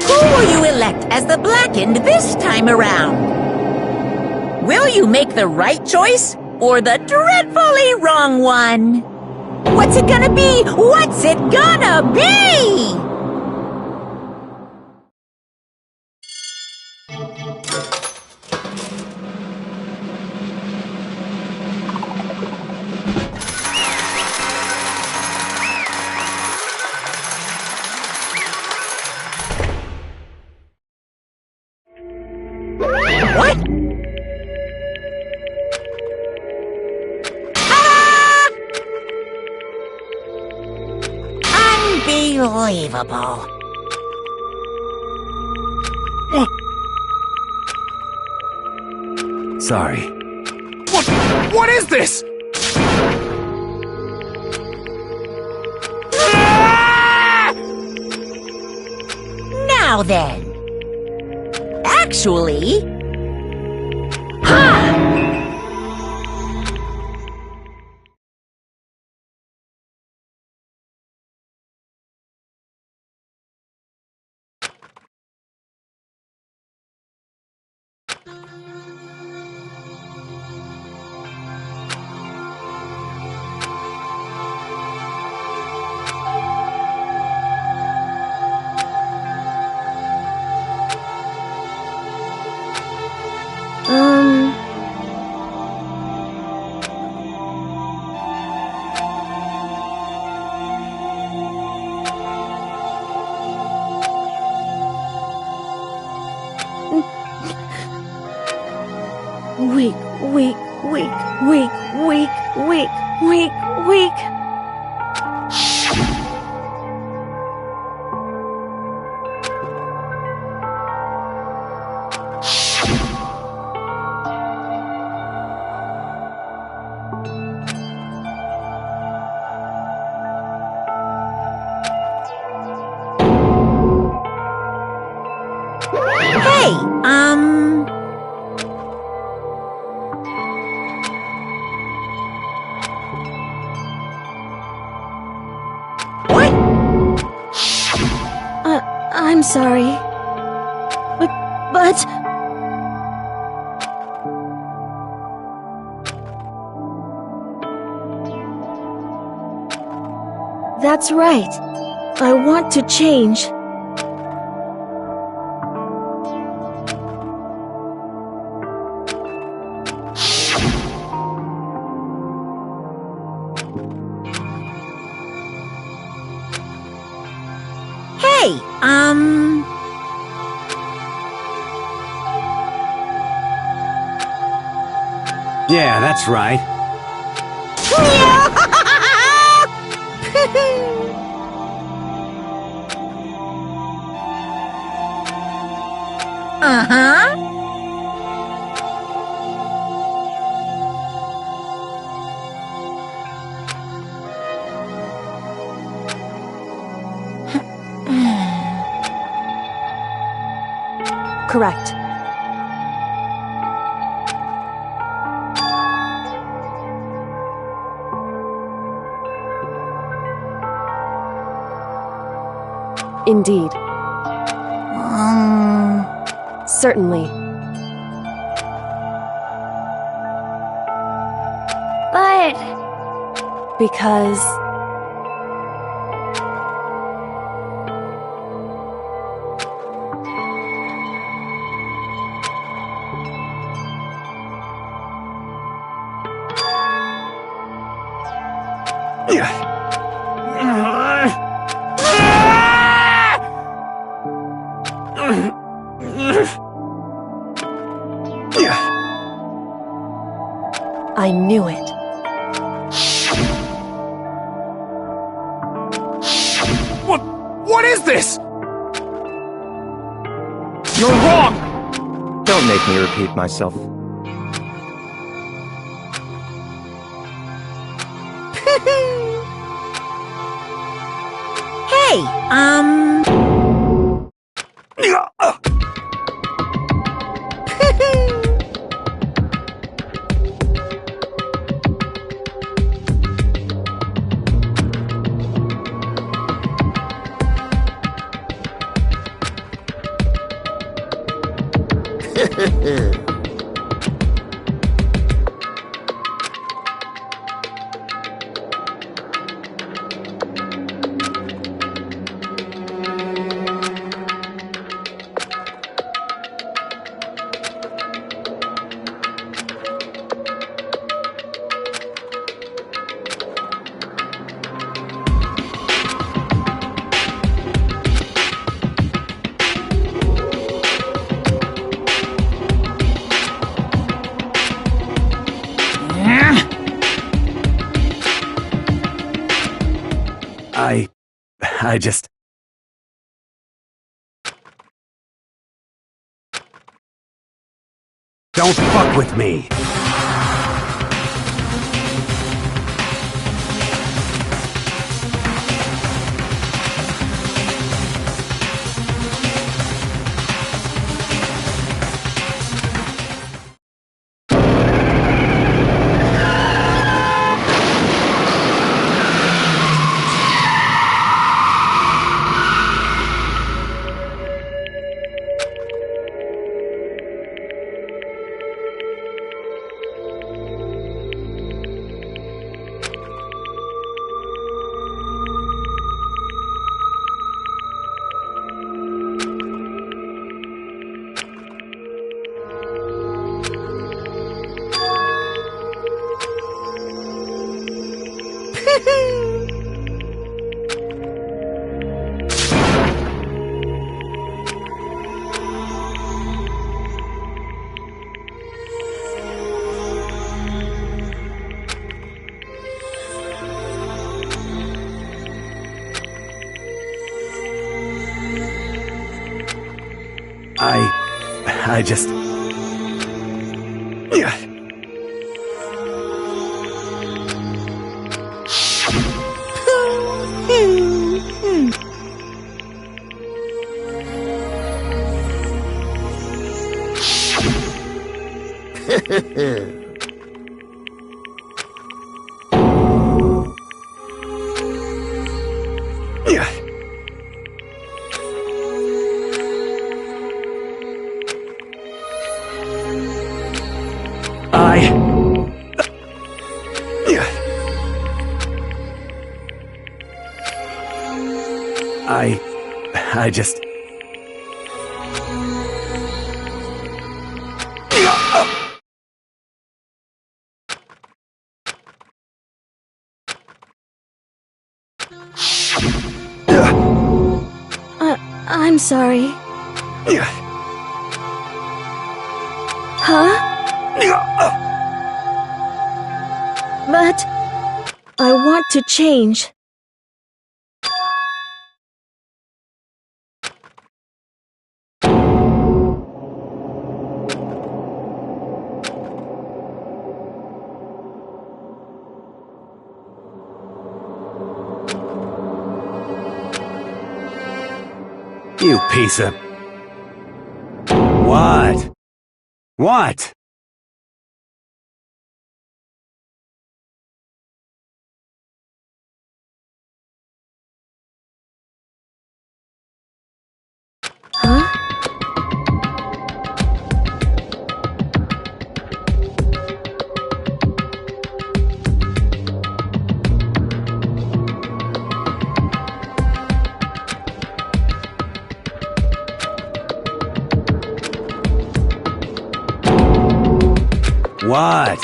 Who will you elect as the Blackened this time around? Will you make the right choice or the dreadfully wrong one? What's it gonna be? What's it gonna be? What? Ah! Unbelievable. Sorry. What is this? Now then. Actually... Ha! Weak, weak, weak, weak, weak, weak, weak, weak. Hey, What? I'm sorry. But... That's right. I want to change. Hey, Yeah, that's right. Uh-huh. Correct. Indeed. Certainly. But... Because... I knew it. What is this? You're wrong! Don't make me repeat myself. Hey, I just... Don't fuck with me! I just... Yeah. I just... I'm sorry. Huh? But I want to change. You piece of... What? What? Huh? What?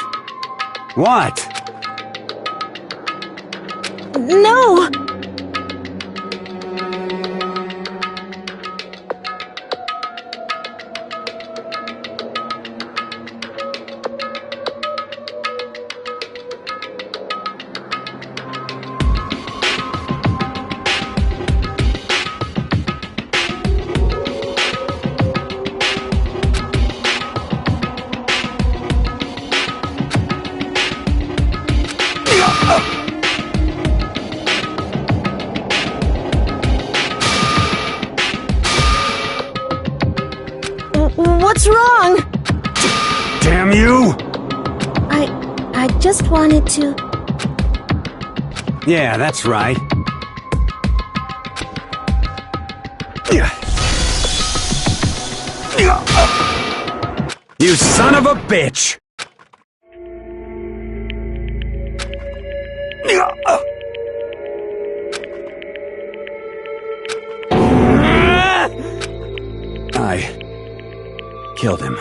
What? No! What's wrong? Damn you! I just wanted to... Yeah, that's right. You son of a bitch! I killed him.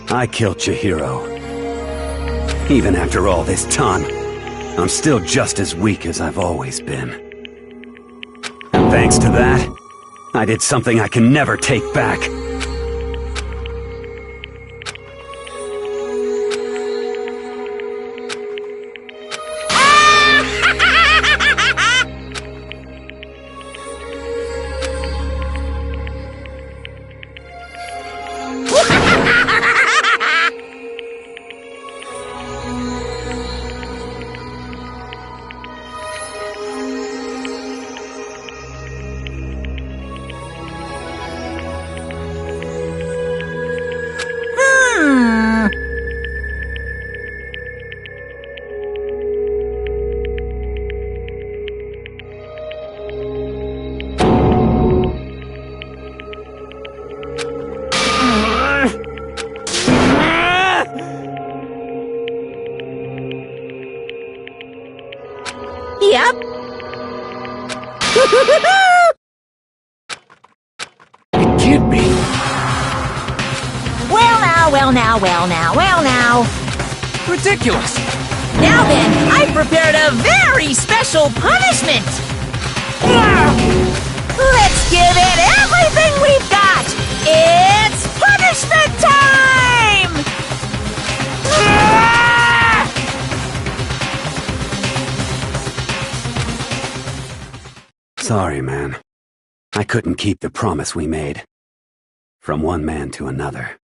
I killed Chihiro. Even after all this time, I'm still just as weak as I've always been. And thanks to that, I did something I can never take back. can't be. Well now, well now, well now, well now. Ridiculous. Now then, I've prepared a very special punishment. Let's give it everything we've got. It's punishment time! Sorry, man. I couldn't keep the promise we made. From one man to another.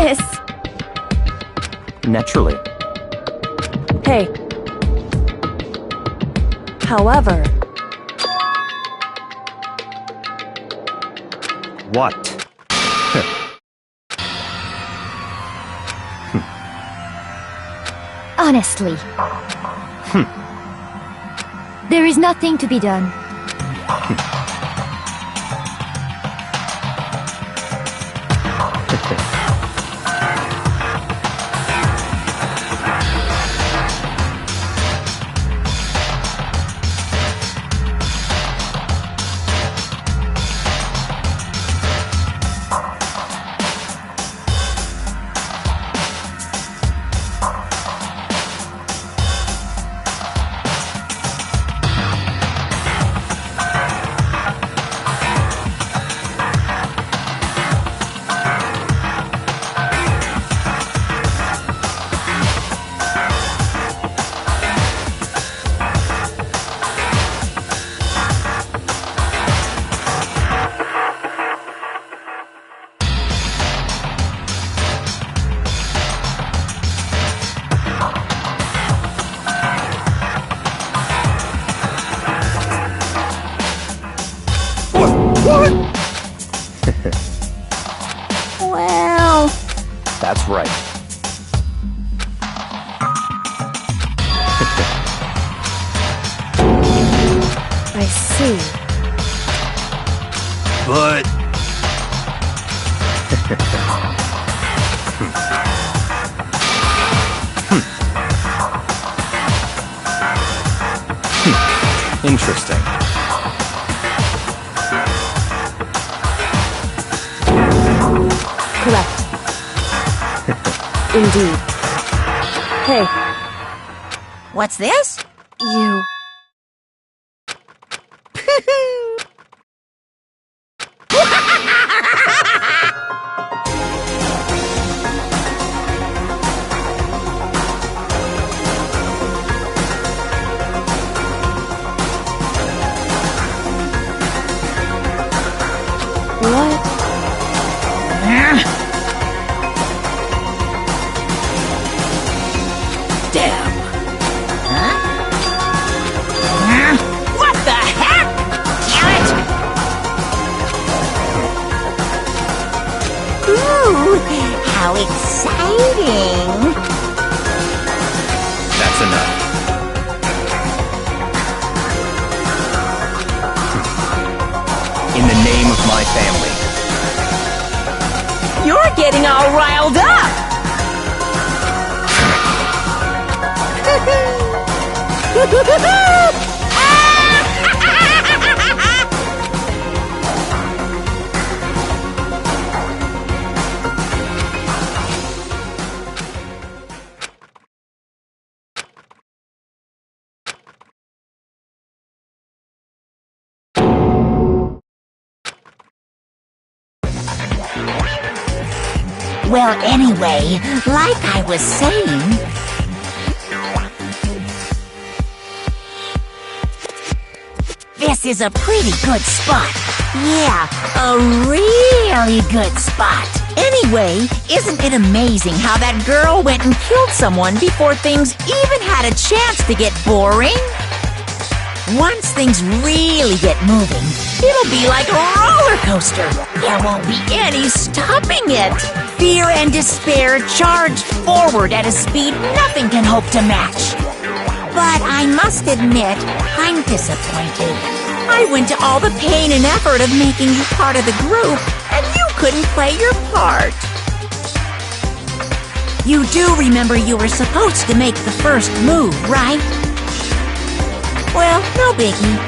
this? Naturally. Hey. However... What? Honestly. There is nothing to be done. Well, That's right. I see. But... Interesting. Correct. Indeed. Hey, what's this? you. What? Damn. Huh? What the heck? Damn it! Ooh, how exciting! That's enough. In the name of my family. You're getting all riled up! Well, anyway, like I was saying... This is a pretty good spot. Yeah, a really good spot. Anyway, isn't it amazing how that girl went and killed someone before things even had a chance to get boring? Once things really get moving, it'll be like a roller coaster. There won't be any stopping it. Fear and despair charge forward at a speed nothing can hope to match. But I must admit, I'm disappointed. I went to all the pain and effort of making you part of the group, and you couldn't play your part. You do remember you were supposed to make the first move, right? Well, no biggie.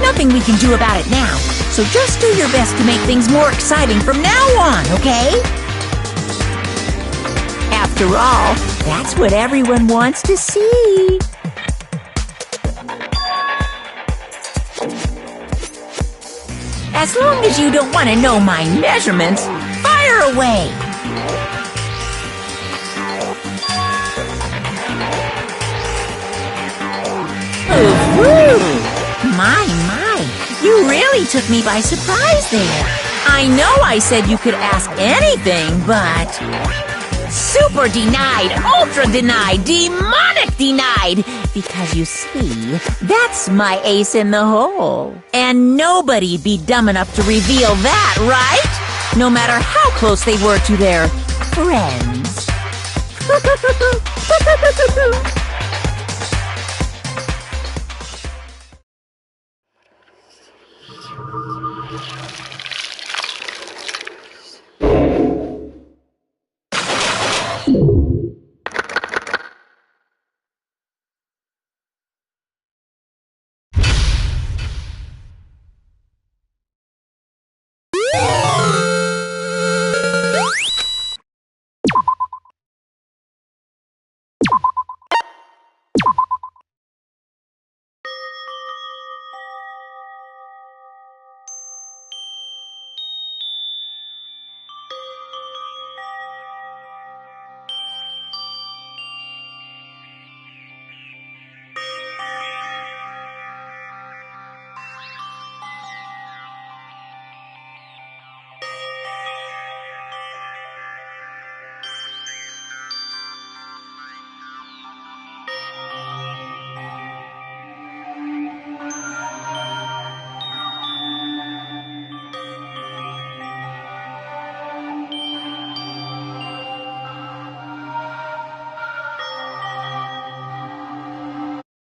Nothing we can do about it now, so just do your best to make things more exciting from now on, okay? After all, that's what everyone wants to see. As long as you don't want to know my measurements, fire away! Ooh, my, you really took me by surprise there. I know I said you could ask anything, but... Super denied, ultra denied, demonic denied! Because you see, that's my ace in the hole. And nobody'd be dumb enough to reveal that, right? No matter how close they were to their friends.